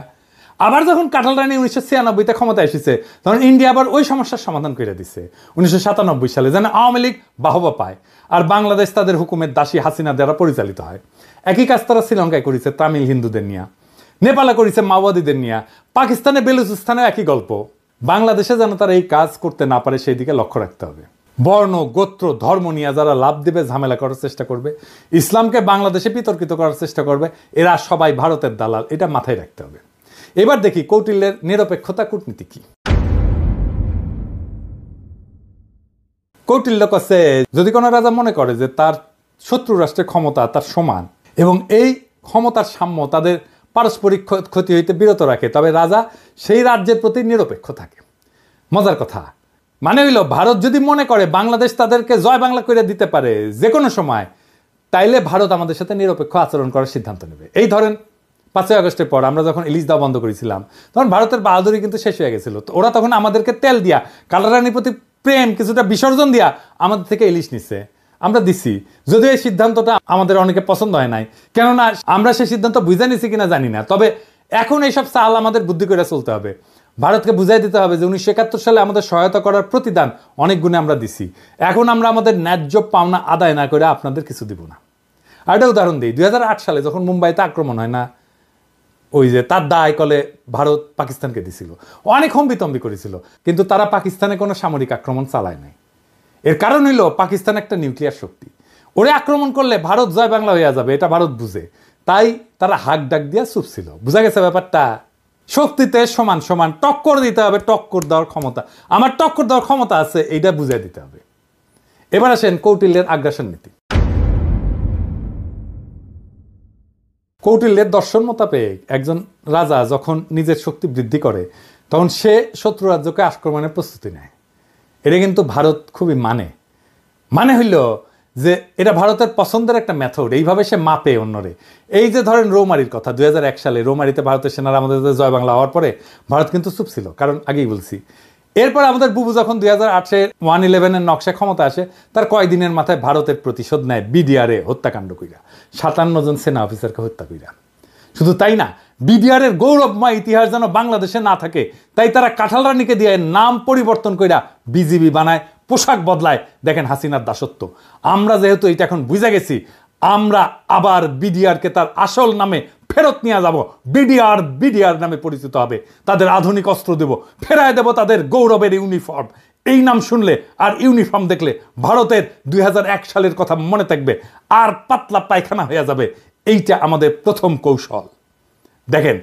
আবার যখন কাটাল রানী 1996-তে ক্ষমতা এসেছে, তখন ইন্ডিয়া আবার ওই সমস্যার সমাধান করে দিচ্ছে 1997 সালে, যেন আওয়ামী লীগ বাহবা পায় আর বাংলাদেশ তাদের হুকুমের দাসী হাসিনা দ্বারা পরিচালিত হয়। একই কাজ তারা শ্রীলঙ্কায় করেছে তামিল হিন্দুদের নিয়ে, নেপালে করেছে মাওবাদীদের নিয়ে, পাকিস্তানে বেলুচিস্তানেও একই গল্প। বাংলাদেশে যেন তারা এই কাজ করতে না পারে সেই দিকে লক্ষ্য রাখতে হবে। বর্ণ, গোত্র, ধর্ম নিয়ে যারা লাভ দেবে, ঝামেলা করার চেষ্টা করবে, ইসলামকে বাংলাদেশে বিতর্কিত করার চেষ্টা করবে, এরা সবাই ভারতের দালাল, এটা মাথায় রাখতে হবে। এবার দেখি কৌটিল্যের নিরপেক্ষতা কূটনীতি কি। কৌটিল্য কাছে যদি কোনো রাজা মনে করে যে তার শত্রু রাষ্ট্রের ক্ষমতা তার সমান এবং এই ক্ষমতার সাম্য তাদের পারস্পরিক ক্ষতি হইতে বিরত রাখে, তবে রাজা সেই রাজ্যের প্রতি নিরপেক্ষ থাকে। মজার কথা মানে হইল, ভারত যদি মনে করে বাংলাদেশ তাদেরকে জয় বাংলা করে দিতে পারে যে কোনো সময়, তাইলে ভারত আমাদের সাথে নিরপেক্ষ আচরণ করার সিদ্ধান্ত নেবে। এই ধরেন 5ই আগস্টের পর আমরা যখন ইলিশ দেওয়া বন্ধ করেছিলাম, তখন ভারতের বাহাদুরি কিন্তু শেষ হয়ে গেছিল। তো ওরা তখন আমাদেরকে তেল দিয়া, কালারানির প্রতি প্রেম কিছুটা বিসর্জন দিয়া আমাদের থেকে ইলিশ নিচ্ছে, আমরা দিছি। যদিও এই সিদ্ধান্তটা আমাদের অনেকে পছন্দ হয় নাই, কেননা আমরা সেই সিদ্ধান্ত বুঝে নিছি কিনা জানি না। তবে এখন এইসব চাল আমাদের বুদ্ধি করে চলতে হবে। ভারতকে বুঝাই দিতে হবে যে 1971 সালে আমাদের সহায়তা করার প্রতিদান অনেক গুণে আমরা দিছি। এখন আমরা আমাদের ন্যায্য পাওনা আদায় না করে আপনাদের কিছু দিব না। আর একটা উদাহরণ দিই, 2008 সালে যখন মুম্বাইতে আক্রমণ হয় না, ওই যে তার দায় কলে ভারত পাকিস্তানকে দিছিল, অনেক হম্বিতম্বি করেছিল, কিন্তু তারা পাকিস্তানে কোনো সামরিক আক্রমণ চালায় নাই। এর কারণ হইল পাকিস্তান একটা নিউক্লিয়ার শক্তি, ওরে আক্রমণ করলে ভারত জয় বাংলা হইয়া যাবে, এটা ভারত বুঝে, তাই তারা হাক ডাক দিয়া চুপ ছিল। বুঝা গেছে ব্যাপারটা? শক্তিতে সমান সমান টক্কর দিতে হবে, টক্কর দেওয়ার ক্ষমতা, আমার টক্কর দেওয়ার ক্ষমতা আছে, এইটা বুঝাই দিতে হবে। এবার আসেন কৌটিল্যের আগ্রাসন নীতি। কৌটিল্যের দর্শন মোতাবেক একজন রাজা যখন নিজের শক্তি বৃদ্ধি করে তখন সে শত্রু রাজ্যকে আক্রমণের প্রস্তুতি নেয়। এটা কিন্তু ভারত খুবই মানে হইল যে এটা ভারতের পছন্দের একটা মেথড, এইভাবে সে মাপে অন্যরে। এই যে ধরেন রৌমারির কথা, 2001 সালে রৌমারিতে ভারতের সেনারা আমাদের জয় বাংলা হওয়ার পরে ভারত কিন্তু চুপ ছিল, কারণ আগেই বলছি। এরপর আমাদের বুবু যখন 2008-এ 111-এর নকশা ক্ষমতা আসে, তার কয়েকদিনের মাথায় ভারতের প্রতিশোধ নেয় বিডিআরে হত্যাকাণ্ড কইরা, 57 জন সেনা অফিসারকে হত্যা কইরা। শুধু তাই না, বিডিআরের গৌরবময় ইতিহাস যেন বাংলাদেশে না থাকে তাই তারা কাঁঠাল রানীকে দিয়ে নাম পরিবর্তন কইরা বিজিবি বানায়, পোশাক বদলায়। দেখেন হাসিনার দাসত্ব। আমরা যেহেতু এটা এখন বুঝে গেছি, আমরা আবার বিডিআরকে তার আসল নামে ফেরত নিয়ে যাব, বিডিআর নামে পরিচিত হবে, তাদের আধুনিক অস্ত্র দেব, ফেরায় দেব তাদের গৌরবের ইউনিফর্ম। এই নাম শুনলে আর ইউনিফর্ম দেখলে ভারতের 2001 সালের কথা মনে থাকবে, আর পাতলা পায়খানা হয়ে যাবে। এইটা আমাদের প্রথম কৌশল। দেখেন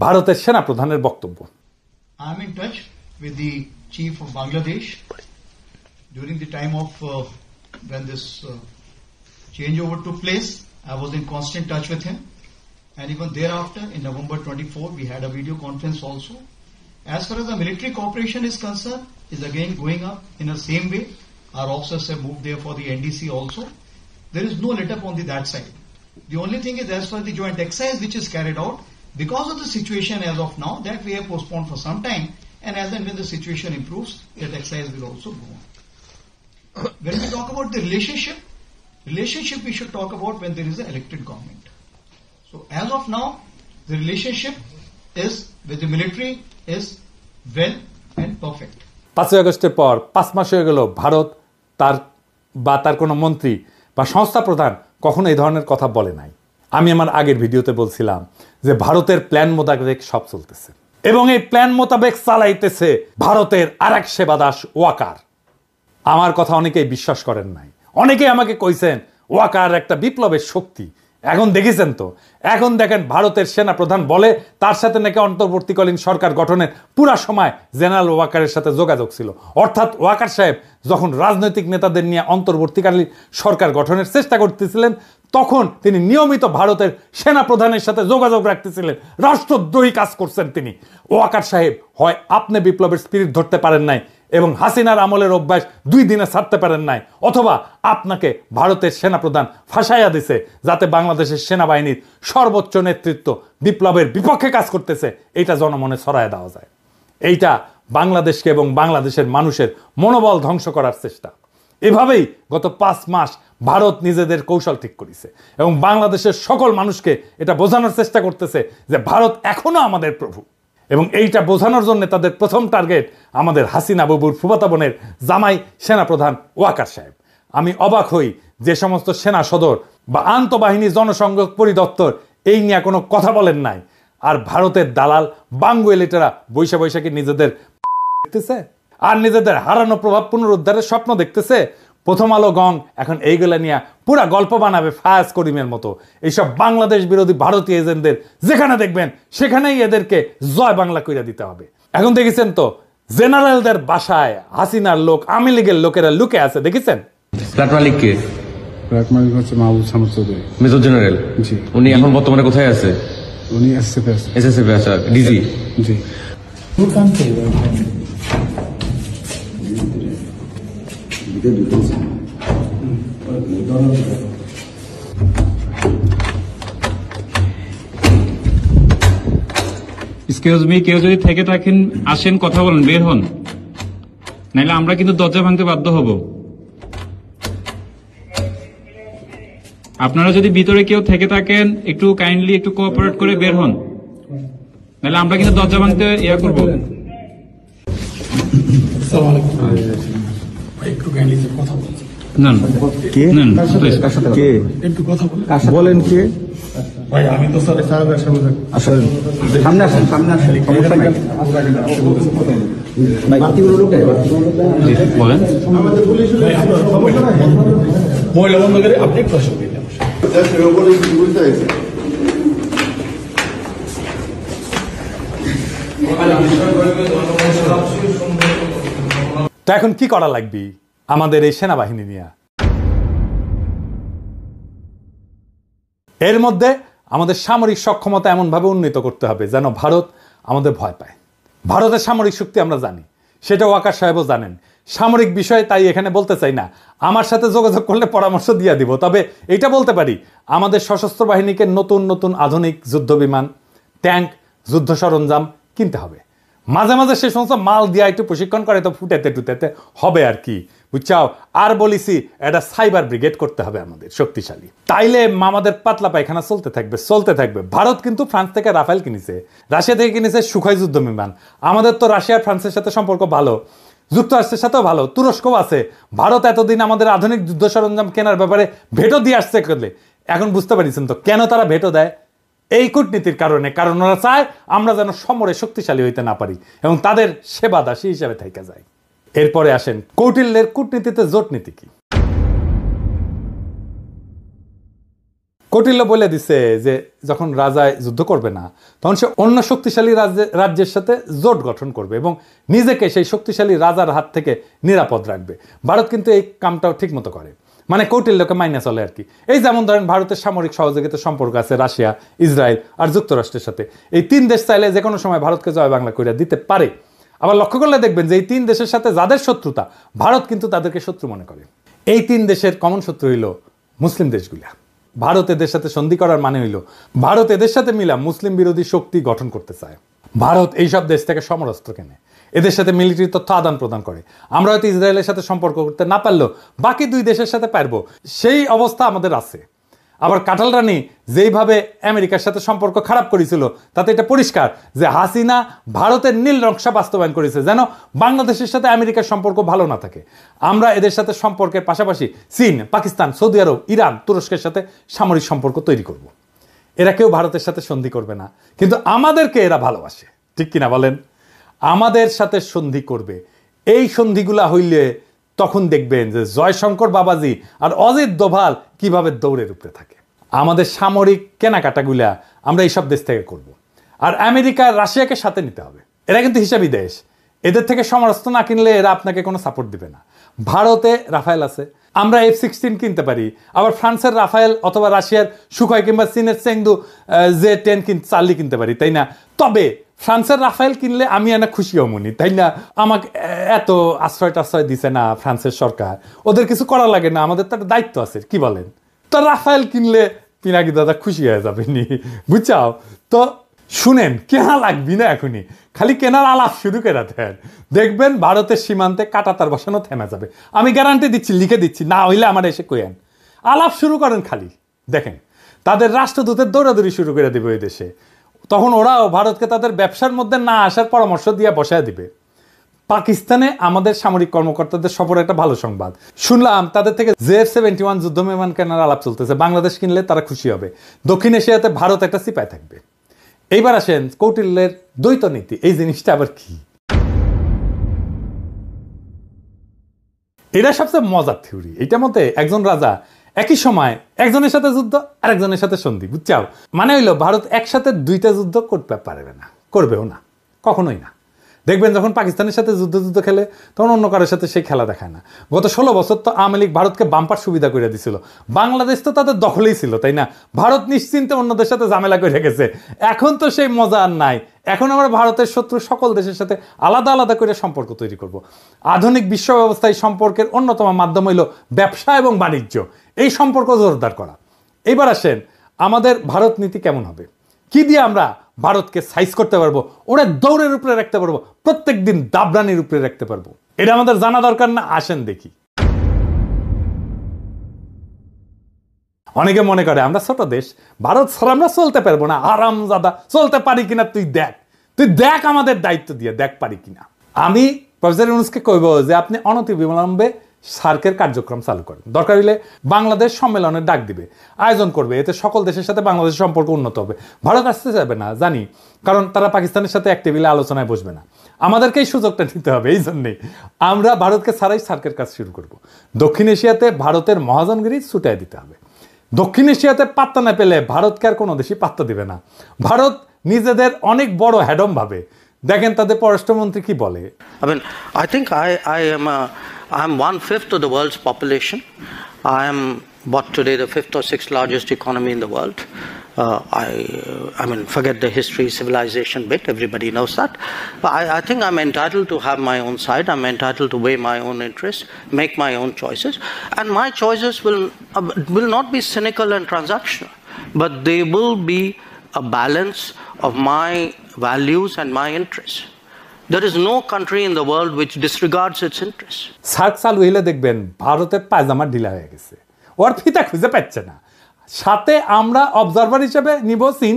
ভারতের সেনা প্রধানের বক্তব্য। I am in touch with the chief of Bangladesh during the time of when this changeover took place. I was in constant touch with him, and even thereafter in November 24 we had a video conference also. As far as the military cooperation is concerned, is again going up in the same way. Our officers have moved there for the NDC also. There is no let up on that side. The only thing is, as far as the joint exercise which is carried out, because of the situation as of now, that we have postponed for some time, and as and when the situation improves, that exercise will also go on. When we talk about the relationship we should talk about when there is an elected government. So as of now, the relationship is with the military is well and perfect. 5 আগস্টের পর 5 মাস হয়ে গেল ভারত তার কোনো মন্ত্রী বা সংস্থা প্রধান কখনো এই ধরনের কথা বলে নাই। আমি আমার আগের ভিডিওতে বলছিলাম যে ভারতের প্ল্যান মোতাবেক সব চলতেছে, এবং এই প্ল্যান মোতাবেক চালাইতেছে ভারতের আরেক সেবাদাস ওয়াকার। আমার কথা অনেকেই বিশ্বাস করেন নাই, অনেকেই আমাকে কইছেন ওয়াকার একটা বিপ্লবের শক্তি। এখন দেখেছেন তো, এখন দেখেন ভারতের সেনা প্রধান বলে তার সাথে নাকি অন্তর্বর্তীকালীন সরকার গঠনের পুরা সময় জেনারেল ওয়াকারের সাথে যোগাযোগ ছিল। অর্থাৎ ওয়াকার সাহেব যখন রাজনৈতিক নেতাদের নিয়ে অন্তর্বর্তীকালীন সরকার গঠনের চেষ্টা করতেছিলেন, তখন তিনি নিয়মিত ভারতের সেনা প্রধানের সাথে যোগাযোগ রাখতেছিলেন, রাষ্ট্রদ্রোহী কাজ করছেন তিনি। ওয়াকার সাহেব হয় আপনি বিপ্লবের স্পিরিট ধরতে পারেন নাই এবং হাসিনার আমলের অভ্যাস 2 দিনে ছাড়তে পারেন নাই, অথবা আপনাকে ভারতের সেনাপ্রধান ফাঁসাইয়া দিছে যাতে বাংলাদেশের সেনাবাহিনীর সর্বোচ্চ নেতৃত্ব বিপ্লবের বিপক্ষে কাজ করতেছে, এইটা জনমনে ছড়ায় দেওয়া যায়। এইটা বাংলাদেশকে এবং বাংলাদেশের মানুষের মনোবল ধ্বংস করার চেষ্টা। এভাবেই গত 5 মাস ভারত নিজেদের কৌশল ঠিক করেছে এবং বাংলাদেশের সকল মানুষকে এটা বোঝানোর চেষ্টা করতেছে যে ভারত এখনো আমাদের প্রভু। এবং এইটা বোঝানোর জন্য তাদের প্রথম টার্গেট আমাদের হাসিনা বাবুর ফুফাতো বোনের জামাই সেনাপ্রধান ওয়াকার সাহেব। আমি অবাক হই যে সমস্ত সেনা সদর বা আন্তঃবাহিনী জনসংযোগ পরিদপ্তর এই নিয়ে কোনো কথা বলেন নাই, আর ভারতের দালাল বাঙ্গুয়েলিটারা বৈশাখী নিজেদের দেখতেছে আর নিজেদের হারানো প্রভাব পুনরুদ্ধারের স্বপ্ন দেখতেছে। প্রথম আলো গং এখন এইগুলা নিয়ে পুরা গল্প বানাবে ফায়াজ করিমের মতো। এইসব বাংলাদেশ বিরোধী ভারতীয় এজেন্টদের যেখানে দেখবেন সেখানেই এদেরকে জয় বাংলা কইরা দিতে হবে। এখন দেখেছেন তো জেনারেলদের বাসায় হাসিনার লোক, আওয়ামী লীগের লোকেরা লুকে আছে, দেখেছেন? ফ্ল্যাট মালিক কে? ফ্ল্যাট মালিক হচ্ছে মাহবুব সামদ চৌধুরী, মেজর জেনারেল। জি। উনি এখন বর্তমানে কোথায় আছে? উনি এসএসএফ আছে। এসএসএফ আছে, ডিজি। জি। এক্সকিউজ মি, কেউ যদি থেকে থাকেন আসেন, কথা বলেন, বের হন, নাইলে আমরা কিন্তু দরজা ভাঙতে বাধ্য হব। আপনারা যদি ভিতরে কেউ থেকে থাকেন একটু কাইন্ডলি একটু কোঅপারেট করে বের হন, নাইলে আমরা কিন্তু দরজা ভাঙতে ইয়া করব। একটু কাইন্ডলি কথা বলছি। নেন কে নেন কে বলেন কে ভাই আমি তো স্যার আসলে সামনে আসেন সমস্যা নাই বলেন। মহিলা বন্ধ করে আপনি একটু আসবেন। তো এখন কি করা লাগবে আমাদের এই সেনাবাহিনী নিয়ে? এর মধ্যে আমাদের সামরিক সক্ষমতা এমনভাবে উন্নীত করতে হবে যেন ভারত আমাদের ভয় পায়। ভারতের সামরিক শক্তি আমরা জানি, সেটা ওয়াকার সাহেবও জানেন। সামরিক বিষয়ে তাই এখানে বলতে চাই না, আমার সাথে যোগাযোগ করলে পরামর্শ দিয়ে দিব। তবে এটা বলতে পারি, আমাদের সশস্ত্র বাহিনীকে নতুন নতুন আধুনিক যুদ্ধ বিমান, ট্যাঙ্ক, যুদ্ধ সরঞ্জাম কিনতে হবে। মাঝে মাঝে সে সমস্ত মাল দিয়া একটু প্রশিক্ষণ করে তো ফুটাতে টুটাতে হবে আর কি, বুঝছাও। আর বলিছি একটা সাইবার ব্রিগেড করতে হবে আমাদের শক্তিশালী, তাইলে আমাদের পাতলা পায়খানা চলতে থাকবে। ভারত কিন্তু ফ্রান্স থেকে রাফেল কিনেছে, রাশিয়া থেকে কিনেছে সুখয় যুদ্ধ বিমান। আমাদের তো রাশিয়ার ফ্রান্সের সাথে সম্পর্ক ভালো, যুক্তরাষ্ট্রের সাথেও ভালো, তুরস্কও আছে। ভারত এতদিন আমাদের আধুনিক যুদ্ধ সরঞ্জাম কেনার ব্যাপারে ভেটো দিয়ে আসছে করলে, এখন বুঝতে পারছেন তো কেন তারা ভেটো দেয়? এই কূটনীতির কারণে। কারণ ওরা চায় আমরা যেন সমরে শক্তিশালী হইতে না পারি এবং তাদের সেবা দাসী হিসাবে থেকে যায়। এরপরে আসেন কৌটিল্যের কূটনীতিতে জোট নীতি কি। কৌটিল্য বলে দিছে যে যখন রাজায় যুদ্ধ করবে না, তখন সে অন্য শক্তিশালী রাজ্যের সাথে জোট গঠন করবে এবং নিজেকে সেই শক্তিশালী রাজার হাত থেকে নিরাপদ রাখবে। ভারত কিন্তু এই কামটাও ঠিক মতো করে, মানে কৌটিল্যকে মাইনে চলে আর কি। এই যেমন ধরেন ভারতের সামরিক সহযোগিতার সম্পর্ক আছে রাশিয়া, ইসরায়েল আর যুক্তরাষ্ট্রের সাথে। এই তিন দেশ চাইলে যে কোনো সময় ভারতকে জয় বাংলা করে দিতে পারে। আবার লক্ষ্য করলে দেখবেন যে এই তিন দেশের সাথে যাদের শত্রুতা, ভারত কিন্তু তাদেরকে শত্রু মনে করে। এই তিন দেশের কমন শত্রু হইল মুসলিম দেশগুলা। ভারত এদের সাথে সন্ধি করার মানে হইল ভারত এদের সাথে মিলা মুসলিম বিরোধী শক্তি গঠন করতে চায়। ভারত এইসব দেশ থেকে সমরাস্ত্র কেনে, এদের সাথে মিলিটারি তথ্য আদান প্রদান করে। আমরা হয়তো ইসরায়েলের সাথে সম্পর্ক করতে না পারলেও বাকি দুই দেশের সাথে পারবো, সেই অবস্থা আমাদের আছে। আবার কাঁঠাল রানী যেইভাবে আমেরিকার সাথে সম্পর্ক খারাপ করেছিল, তাতে এটা পরিষ্কার যে হাসিনা ভারতের নীল নকশা বাস্তবায়ন করেছে যেন বাংলাদেশের সাথে আমেরিকার সম্পর্ক ভালো না থাকে। আমরা এদের সাথে সম্পর্কের পাশাপাশি চীন, পাকিস্তান, সৌদি আরব, ইরান, তুরস্কের সাথে সামরিক সম্পর্ক তৈরি করব। এরা কেউ ভারতের সাথে সন্ধি করবে না, কিন্তু আমাদেরকে এরা ভালোবাসে, ঠিক কিনা বলেন? আমাদের সাথে সন্ধি করবে। এই সন্ধিগুলা হইলে তখন দেখবেন যে জয়শঙ্কর বাবাজি আর অজিত দোভাল কিভাবে দৌড়ের উপরে থাকে। আমাদের সামরিক কেনাকাটাগুলা আমরা এইসব দেশ থেকে করব। আর আমেরিকা, রাশিয়াকে সাথে নিতে হবে। এরা কিন্তু হিসাবি দেশ, এদের থেকে সমরাস্ত্র না কিনলে এরা আপনাকে কোনো সাপোর্ট দিবে না। ভারতে রাফায়েল আছে, আমরা F-16 কিনতে পারি। আবার ফ্রান্সের রাফায়েল অথবা রাশিয়ার সুখয় কিংবা চীনের চেংদু J-10 চার্লি কিনতে পারি, তাই না? তবে ফ্রান্সের রাফায়েল কিনলে আমি এনা খুশি হমনি, তাই না? আমাকে এত আশ্রয় দিছে না ফ্রান্সের সরকার, ওদের কিছু করা লাগে না, আমাদের তো একটা দায়িত্ব আছে, কি বলেন? তো রাফায়েল কিনলে পিনাকি দাদা খুশি হয়ে যাবে নি, বুঝছাও? তো শুনেন, কেনা লাগবি না এখনই, খালি কেনার আলাপ শুরু করে দেন, দেখবেন ভারতের সীমান্তে কাঁটাতার বসানো থেমে যাবে। আমি গ্যারান্টি দিচ্ছি, লিখে দিচ্ছি, না হইলে আমার এসে কইেন। আলাপ শুরু করেন, খালি দেখেন তাদের রাষ্ট্রদূতের দৌড়াদৌড়ি শুরু করে দেবে ওই দেশে। তখন ওরাও ভারতকে তাদের ব্যবসার মধ্যে না আসার পরামর্শ দিয়ে বসায় দিবে। পাকিস্তানে আমাদের সামরিক কর্মকর্তাদের সফর একটা ভালো সংবাদ শুনলাম, তাদের থেকে J-71 যুদ্ধ বিমান কেনার আলাপ চলতেছে। বাংলাদেশ কিনলে তারা খুশি হবে। দক্ষিণ এশিয়াতে ভারত একটা সিপাই থাকবে। এইবার আসেন কৌটিল্যের দ্বৈত নীতি, এই জিনিসটা আবার কি? এটা সবচেয়ে মজার থিওরি। এটার মধ্যে একজন রাজা একই সময় একজনের সাথে যুদ্ধ আর একজনের সাথে সন্ধি, বুঝছাও? মানে হইলো ভারত একসাথে দুইটা যুদ্ধ করতে পারবে না, করবেও না, কখনোই না। দেখবেন যখন পাকিস্তানের সাথে যুদ্ধ খেলে তখন অন্য কারোর সাথে সেই খেলা দেখায় না। গত 16 বছর তো আওয়ামী লীগ ভারতকে বাম্পার সুবিধা করে দিছিল। বাংলাদেশ তো তাদের দখলেই ছিল, তাই না? ভারত নিশ্চিন্তে অন্যদের সাথে ঝামেলা করে রেখেছে। এখন তো সেই মজা আর নাই। এখন আমরা ভারতের শত্রু সকল দেশের সাথে আলাদা আলাদা করে সম্পর্ক তৈরি করব। আধুনিক বিশ্ব ব্যবস্থায় সম্পর্কের অন্যতম মাধ্যম হইল ব্যবসা এবং বাণিজ্য, এই সম্পর্ক জোরদার করা। এইবার আসেন আমাদের ভারত নীতি কেমন হবে, কি দিয়ে আমরা ভারতকে সাইজ করতে পারবো, ওরা দৌড়ের উপরে রাখতে পারবো, প্রত্যেক দিন দাবরানির উপরে রাখতে পারবো। এটা আমাদের জানা দরকার না? আসেন দেখি। অনেকে মনে করে আমরা ছোট দেশ, ভারত ছাড়া আমরা চলতে পারবো না। আরামজাদা, চলতে পারি কিনা তুই দেখ আমাদের দায়িত্ব দিয়ে দেখ পারি কিনা। আমি প্রফেসর ইউনূসকে কইব যে আপনি অনতিবিলম্বে সার্কের কার্যক্রম চালু করেন। দরকার হলে বাংলাদেশ সম্মেলনের ডাক দিবে, আয়োজন করবে, এতে সকল দেশের সাথে বাংলাদেশের সম্পর্ক উন্নত হবে। ভারত আসতে যাবে না জানি, কারণ তারা পাকিস্তানের সাথে এক টেবিলে আলোচনায় বসবে না। আমাদেরকেই সুযোগটা নিতে হবে। এই জন্যেই আমরা ভারতকে ছাড়াই সার্কের কাজ শুরু করব। দক্ষিণ এশিয়াতে ভারতের মহাজনগিরি ছুটাই দিতে হবে। দক্ষিণ এশিয়াতে পাত্তা না পেলে ভারতকে আর কোনো দেশই পাত্তা দিবে না। ভারত নিজেদের অনেক বড় হ্যাডম ভাবে। দেখেন তাদের পররাষ্ট্রমন্ত্রী কি বলে। I mean, I think I'm 1/5 of the world's population. I am what today the 5th or 6th largest economy in the world. I mean, forget the history, civilization bit. Everybody knows that. But I think I'm entitled to have my own side. I'm entitled to weigh my own interests, make my own choices, and my choices will not be cynical and transactional, but they will be a balance of my values and my interests. There is no country in the world which disregards its interests. SAARC চালু হইলে দেখবেন ভারতের পায়জামা ঢিলা হয়ে গেছে, ওর ফিতা খুঁজে পাচ্ছে না। সাথে আমরা অবজারভার হিসেবে নিব চীন,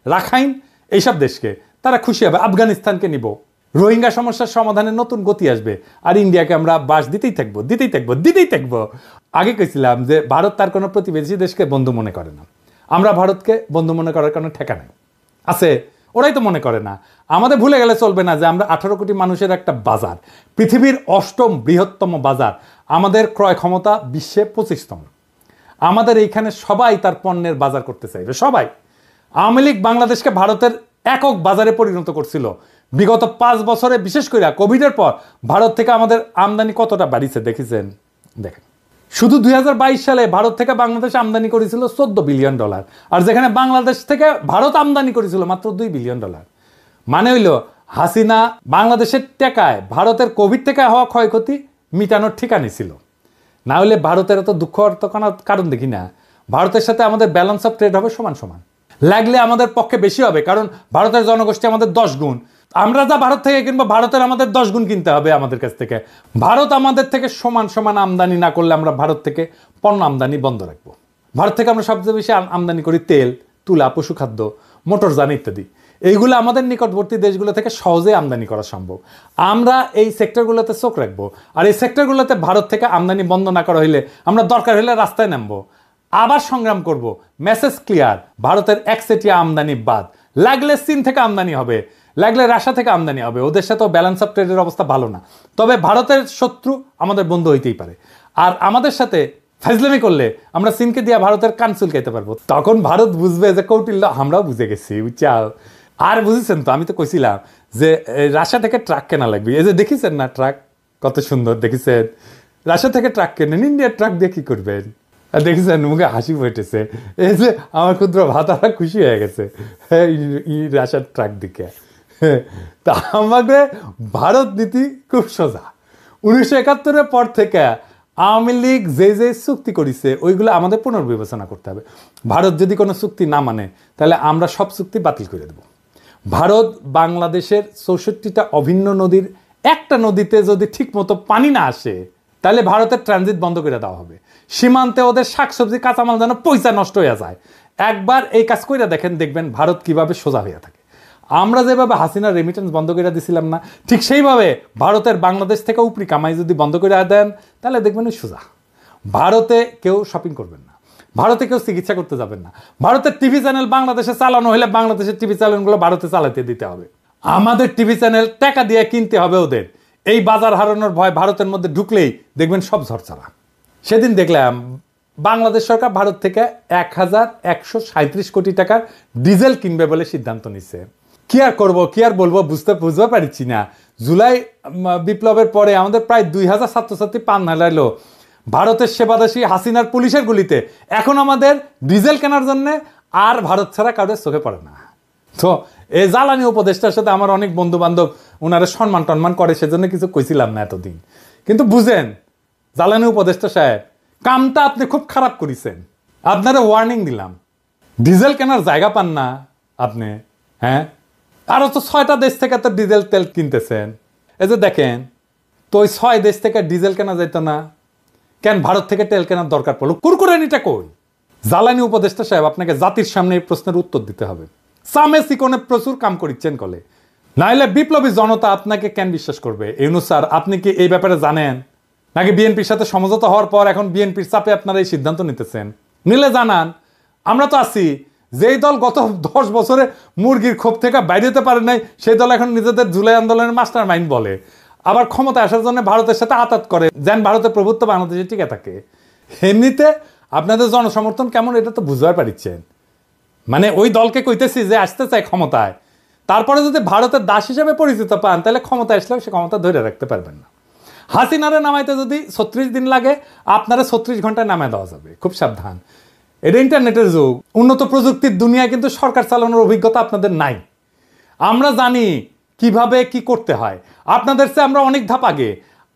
রাখাইন, এইসব দেশকে, তারা খুশি হবে। আফগানিস্তানকে নিব, রোহিঙ্গা সমস্যার সমাধানে নতুন গতি আসবে। আর ইন্ডিয়াকে আমরা বাস দিতেই থাকবো। আগে কইছিলাম যে ভারত তার কোনো প্রতিবেশী দেশকে বন্ধু মনে করে না। আমরা ভারতকে বন্ধু মনে করার কোনো ঠেকা নাই আছে, ওরাই তো মনে করে না। আমাদের ভুলে গেলে চলবে না যে আমরা 18 কোটি মানুষের একটা বাজার, পৃথিবীর 8ম বৃহত্তম বাজার, আমাদের ক্রয় ক্ষমতা বিশ্বে 25তম। আমাদের এইখানে সবাই তার পণ্যের বাজার করতে চাইবে, সবাই। আওয়ামী লীগ বাংলাদেশকে ভারতের একক বাজারে পরিণত করছিল। বিগত 5 বছরে, বিশেষ করে কোভিডের পর ভারত থেকে আমাদের আমদানি কতটা বাড়িছে দেখেছেন। দেখেন শুধু 2022 সালে ভারত থেকে বাংলাদেশ আমদানি করেছিল $14 বিলিয়ন, আর যেখানে বাংলাদেশ থেকে ভারত আমদানি করেছিল মাত্র $2 বিলিয়ন। মানে হইল হাসিনা বাংলাদেশের টাকায় ভারতের কোভিড থেকে হওয়া ক্ষয়ক্ষতি মিটানোর ঠিকানি ছিল। না হলে ভারতের এত দুঃখ অর্থ কারণ দেখি না। ভারতের সাথে আমাদের ব্যালেন্স অফ ট্রেড হবে সমান সমান, লাগলে আমাদের পক্ষে বেশি হবে, কারণ ভারতের জনগোষ্ঠী আমাদের 10 গুণ। আমরা যা ভারত থেকে কিনবো ভারতের আমাদের 10 গুণ কিনতে হবে আমাদের কাছ থেকে। ভারত আমাদের থেকে সমান সমান আমদানি না করলে আমরা ভারত থেকে পণ্য আমদানি বন্ধ রাখবো। ভারত থেকে আমরা সবচেয়ে বেশি আমদানি করি তেল, তুলা, পশুখাদ্য, মোটরযান ইত্যাদি। এইগুলো আমাদের নিকটবর্তী দেশগুলো থেকে সহজে আমদানি করা সম্ভব। আমরা এই সেক্টরগুলোতে চোখ রাখবো, আর এই সেক্টরগুলোতে ভারত থেকে আমদানি বন্ধ না করা হইলে আমরা দরকার হলে রাস্তায় নামবো, আবার সংগ্রাম করব। মেসেজ ক্লিয়ার, ভারতের একচেটিয়া আমদানি বাদ। লাগলে চীন থেকে আমদানি হবে, লাগলে রাশিয়া থেকে আমদানি হবে। ওদের সাথেও ব্যালেন্স অফ ট্রেডের অবস্থা ভালো না। তবে ভারতের শত্রু আমাদের বন্ধু হইতেই পারে। আর আমাদের সাথে ফাইজলামি করলে আমরা চীনকে দিয়ে ভারতের কান চুলকাইতে পারবো। তখন ভারত বুঝবে যে কৌটিল্য আমরাও বুঝে গেছি, বুঝছাও। আর বুঝেছেন তো, আমি তো কইছিলাম যে রাশিয়া থেকে ট্রাক কেনা লাগবে। এই যে দেখেছেন না ট্রাক কত সুন্দর, দেখেছেন? রাশিয়া থেকে ট্রাক কেনেন, ইন্ডিয়ার ট্রাক দিয়ে কি করবেন? দেখেছেন মুখে হাসি ফুটেছে। এই যে আমার ক্ষুদ্র ভাতারা খুশি হয়ে গেছে রাশিয়ার ট্রাক দিকে। তা আমাকে ভারত নীতি খুব সোজা। 1971-এর পর থেকে আওয়ামী লীগ যে চুক্তি করেছে ওইগুলো আমাদের পুনর্বিবেচনা করতে হবে। ভারত যদি কোনো চুক্তি না মানে তাহলে আমরা সব চুক্তি বাতিল করে দেব। ভারত বাংলাদেশের 64টা অভিন্ন নদীর একটা নদীতে যদি ঠিক মতো পানি না আসে তাহলে ভারতের ট্রানজিট বন্ধ করে দেওয়া হবে। সীমান্তে ওদের শাকসবজি কাঁচামাল যেন পয়সা নষ্ট হয়ে যায়। একবার এই কাজ করে দেখবেন ভারত কিভাবে সোজা হয়ে থাকে। আমরা যেভাবে হাসিনার রেমিটেন্স বন্ধ করে দিছিলাম না, ঠিক সেইভাবে ভারতের বাংলাদেশ থেকে উপরি কামাই যদি বন্ধ করে দেন তাহলে দেখবেন সোজা। ভারতে কেউ শপিং করবেন না, ভারতে কেউ চিকিৎসা করতে যাবেন না। ভারতের টিভি চ্যানেল বাংলাদেশে চালানো হলে বাংলাদেশের টিভি চ্যানেলগুলো ভারতে চালাতে দিতে হবে। আমাদের টিভি চ্যানেল টাকা দিয়ে কিনতে হবে ওদের। এই বাজার হারানোর ভয় ভারতের মধ্যে ঢুকলেই দেখবেন সব ঝরঝরা। সেদিন দেখলাম বাংলাদেশ সরকার ভারত থেকে 1137 কোটি টাকার ডিজেল কিনবে বলে সিদ্ধান্ত নিচ্ছে। কি আর করবো, কি আর বলবো, বুঝতে পারছি না। জুলাই বিপ্লবের পরে আমাদের প্রায় 2000 ছাত্রছাত্রী প্রাণ হারাইলো ভারতের সেবাদাসী হাসিনার পুলিশের গুলিতে। এখন আমাদের ডিজেল কেনার জন্য আর ভারত ছাড়া কারোর চোখে পড়ে না। তো এই জ্বালানি উপদেষ্টার সাথে আমার অনেক বন্ধু বান্ধব ওনারা সম্মান টন্মান করে, সেজন্য কিছু কইছিলাম না এতদিন। কিন্তু বুঝেন জ্বালানি উপদেষ্টা সাহেব, কামটা আপনি খুব খারাপ করেছেন। আপনারা ওয়ার্নিং দিলাম, ডিজেল কেনার জায়গা পান না আপনি। হ্যাঁ, আরো তো 6টা দেশ থেকে তো ডিজেল তেল কিনতেছেন। এই যে দেখেন তো ওই 6 দেশ থেকে ডিজেল কেনা যাইতো না কেন? ভারত থেকে তেল কেনার দরকার পড়লো, কুরকুরানিটা কই? জ্বালানি উপদেষ্টা সাহেব, আপনাকে জাতির সামনে এই প্রশ্নের উত্তর দিতে হবে। সামে সিকোনে প্রচুর কাম করিচ্ছেন কলে, নাইলে বিপ্লবী জনতা আপনাকে কেন বিশ্বাস করবে? ইউনূস স্যার, আপনি কি এই ব্যাপারে জানেন? নাকি বিএনপির সাথে সমঝোতা হওয়ার পর এখন বিএনপির চাপে আপনারা এই সিদ্ধান্ত নিতেছেন? নিলে জানান, আমরা তো আছি। যেই দল গত 10 বছরে মুরগির খোপ থেকে বাইরে হতে পারে নাই, সেই দল এখন নিজেদের জুলাই আন্দোলনের মাস্টার মাইন্ড বলে, আবার ক্ষমতা আসার জন্য ভারতের সাথে আতাত করে, যেন ভারতের প্রভুত্ব বাংলাদেশে টিকে থাকে। এমনিতে আপনাদের জনসমর্থন কেমন এটা তো বুঝতে পারছেন। মানে ওই দলকে কইতেছি যে আসতে চায় ক্ষমতায়, তারপরে যদি ভারতের দাস হিসেবে পরিচিত পান, তাহলে ক্ষমতা আসলেও সে ক্ষমতা ধরে রাখতে পারবেন না। হাসিনারে নামাইতে যদি 36 দিন লাগে, আপনারা 36 ঘন্টায় নামায় দেওয়া যাবে। খুব সাবধান, এটা ইন্টারনেটের যুগ, উন্নত প্রযুক্তির দুনিয়ায় কিন্তু সরকার চালানোর অভিজ্ঞতা আপনাদের নাই। আমরা জানি কিভাবে কি করতে হয়, আপনাদের চেয়ে আমরা অনেক ধাপ আগে।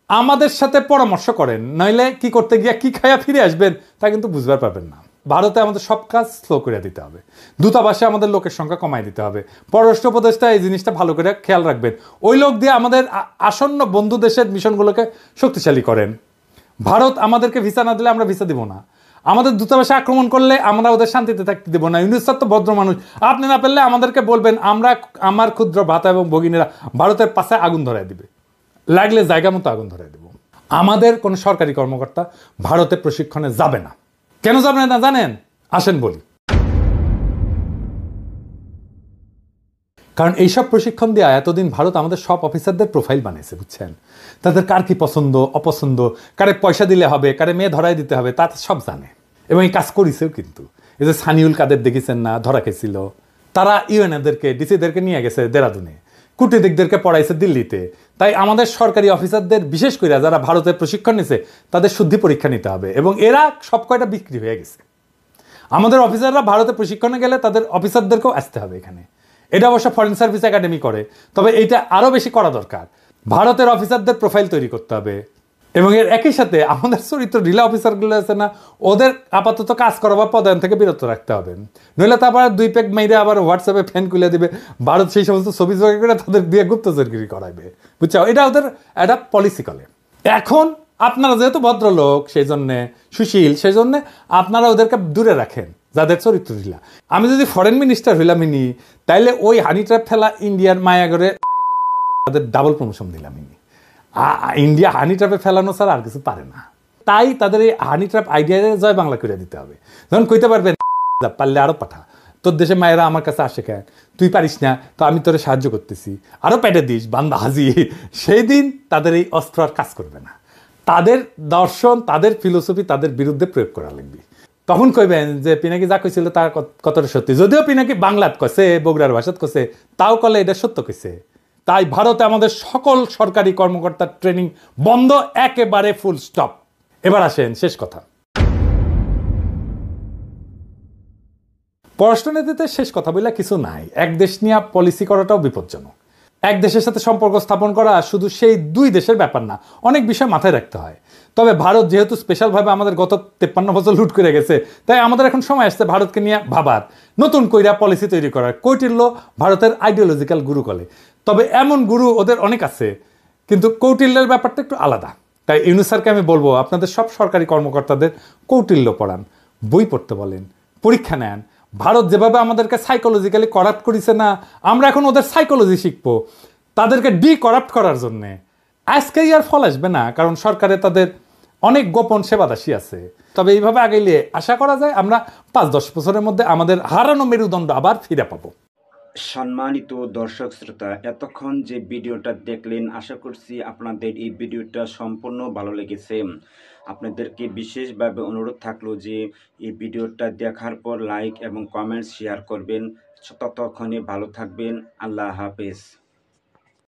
আমাদের সাথে পরামর্শ করেন, নইলে কি করতে গিয়ে কি খায়া ফিরে আসবেন তা কিন্তু বুঝতে পারবেন না। ভারতে আমাদের সব কাজ স্লো করে দিতে হবে, দূতাবাসে আমাদের লোকের সংখ্যা কমাই দিতে হবে, পররাষ্ট্র উপদেষ্টা এই জিনিসটা ভালো করে খেয়াল রাখবেন। ওই লোক দিয়ে আমাদের আসন্ন বন্ধু দেশের মিশনগুলোকে শক্তিশালী করেন। ভারত আমাদেরকে ভিসা না দিলে আমরা ভিসা দিব না। আমাদের দূতাবাসে আক্রমণ করলে আমরা ওদের শান্তিতে থাকতে দেবো না। ইউনুস স্যার তো ভদ্র মানুষ, আপনি না পেলে আমাদেরকে বলবেন, আমার ক্ষুদ্র ভাতা এবং ভগিনীরা ভারতের পাশে আগুন ধরাই দিবে, লাগলে জায়গা মতো আগুন ধরাই দেব। আমাদের কোনো সরকারি কর্মকর্তা ভারতে প্রশিক্ষণে যাবে না। কেন যাবে না জানেন? আসেন বলি। কারণ এইসব প্রশিক্ষণ দিয়ে এতদিন ভারত আমাদের সব অফিসারদের প্রোফাইল বানিয়েছে, বুঝছেন? তাদের কার কি পছন্দ অপছন্দ, কারে পয়সা দিলে হবে, কারে মেয়ে ধরাই দিতে হবে, তা সব জানে এবং এই কাজ করেছেও। কিন্তু এই যে সানিউল কাদের দেখেছেন না, ধরা খেয়েছিল, তারা ইউএনএদেরকে ডিসিদেরকে নিয়ে গেছে দেরাদুনে, কূটনীতিকদেরকে পড়াইছে দিল্লিতে। তাই আমাদের সরকারি অফিসারদের বিশেষ করে যারা ভারতের প্রশিক্ষণ নিছে তাদের শুদ্ধি পরীক্ষা নিতে হবে, এবং এরা সব কয়টা বিক্রি হয়ে গেছে। আমাদের অফিসাররা ভারতে প্রশিক্ষণে গেলে তাদের অফিসারদেরকেও আসতে হবে এখানে। এটা অবশ্য ফরেন সার্ভিস একাডেমি করে, তবে এইটা আরও বেশি করা দরকার। ভারতের অফিসারদের প্রোফাইল তৈরি করতে হবে, এবং এর একই সাথে আমাদের চরিত্র ঢিলা অফিসারগুলো আছে না, ওদের আপাতত কাজ করা বা পদায়ন থেকে বিরত রাখতে হবে। নইলে তারপর 2 পেগ মেয়েরে আবার হোয়াটসঅ্যাপে ফ্যান খুলে দিবে, ভারত সেই সমস্ত ছবি জোগাড় করে তাদের দিয়ে গুপ্তচরগিরি করাইবে, বুঝছো? এটা ওদের একটা পলিসি করে। এখন আপনারা যেহেতু ভদ্রলোক, সেই জন্যে সুশীল, সেই জন্যে আপনারা ওদেরকে দূরে রাখেন যাদের চরিত্র ঢিলা। আমি যদি ফরেন মিনিস্টার হইলাম ইনি, তাইলে ওই হানি ট্র্যাপ ফেলা ইন্ডিয়ার মায়াগরে তাদের ডাবল প্রমোশন দিলাম ইনি। ইন্ডিয়া হানি ট্র্যাপে ফেলানো ছাড়া আর কিছু পারে না। তাই তাদের এই হানি ট্র্যাপ আইডিয়া জয় বাংলা করে দিতে হবে। যখন কইতে পারবেন পারলে আরো পাঠা, তোর দেশে মায়েরা আমার কাছে আসে কেন, তুই পারিস না তো আমি তোরে সাহায্য করতেছি, আরো পেটে দিস বান্দা হাজি, সেই দিন তাদের এই অস্ত্র আর কাজ করবে না। তাদের দর্শন, তাদের ফিলোসফি তাদের বিরুদ্ধে প্রয়োগ করা লাগবে। তখন কইবেন যে পিনাকি যা কইছিল তার কতটা সত্যি, যদিও পিনাকি বাংলাত কইছে, বগুড়ার ভাষাত কইছে, তাও কলে এটা সত্য কইছে। তাই ভারতে আমাদের সকল সরকারি কর্মকর্তার ট্রেনিং বন্ধ, একেবারে ফুল স্টপ। এবার আসেন শেষ কথা। পররাষ্ট্রনীতিতে শেষ কথা বলে কিছু নাই। এক দেশ নিয়ে পলিসি করাটাও বিপজ্জনক। এক দেশের সাথে সম্পর্ক স্থাপন করা শুধু সেই 2 দেশের ব্যাপার না, অনেক বিষয় মাথায় রাখতে হয়। তবে ভারত যেহেতু স্পেশালভাবে আমাদের গত 53 বছর লুট করে গেছে, তাই আমাদের এখন সময় আসছে ভারতকে নিয়ে ভাবার, নতুন কইরা পলিসি তৈরি করার। কৌটিল্য ভারতের আইডিওলজিক্যাল গুরু বলে, তবে এমন গুরু ওদের অনেক আছে, কিন্তু কৌটিল্যের ব্যাপারটা একটু আলাদা। তাই ইউনুস স্যারকে আমি বলবো, আপনাদের সব সরকারি কর্মকর্তাদের কৌটিল্য পড়ান, বই পড়তে বলেন, পরীক্ষা নেন। ভারত যেভাবে আমাদেরকে সাইকোলজিক্যালি করাপ্ট করেছে না, আমরা এখন ওদের সাইকোলজি শিখবো তাদেরকে করাপ্ট করার জন্যে। আজকেই আর ফল আসবে না, কারণ সরকারে তাদের অনেক গোপন সেবাদাসী আছে। তবে এইভাবে আগাইলে আশা করা যায় আমরা 5-10 বছরের মধ্যে আমাদের হারানো মেরুদণ্ড আবার ফিরে পাবো। সম্মানিত দর্শক শ্রোতা, এতক্ষণ যে ভিডিওটা দেখলেন, আশা করছি আপনাদের এই ভিডিওটা সম্পূর্ণ ভালো লেগেছে। আপনাদেরকে বিশেষভাবে অনুরোধ থাকলো যে এই ভিডিওটা দেখার পর লাইক এবং কমেন্টস শেয়ার করবেন। ততক্ষণে ভালো থাকবেন। আল্লাহ হাফেজ।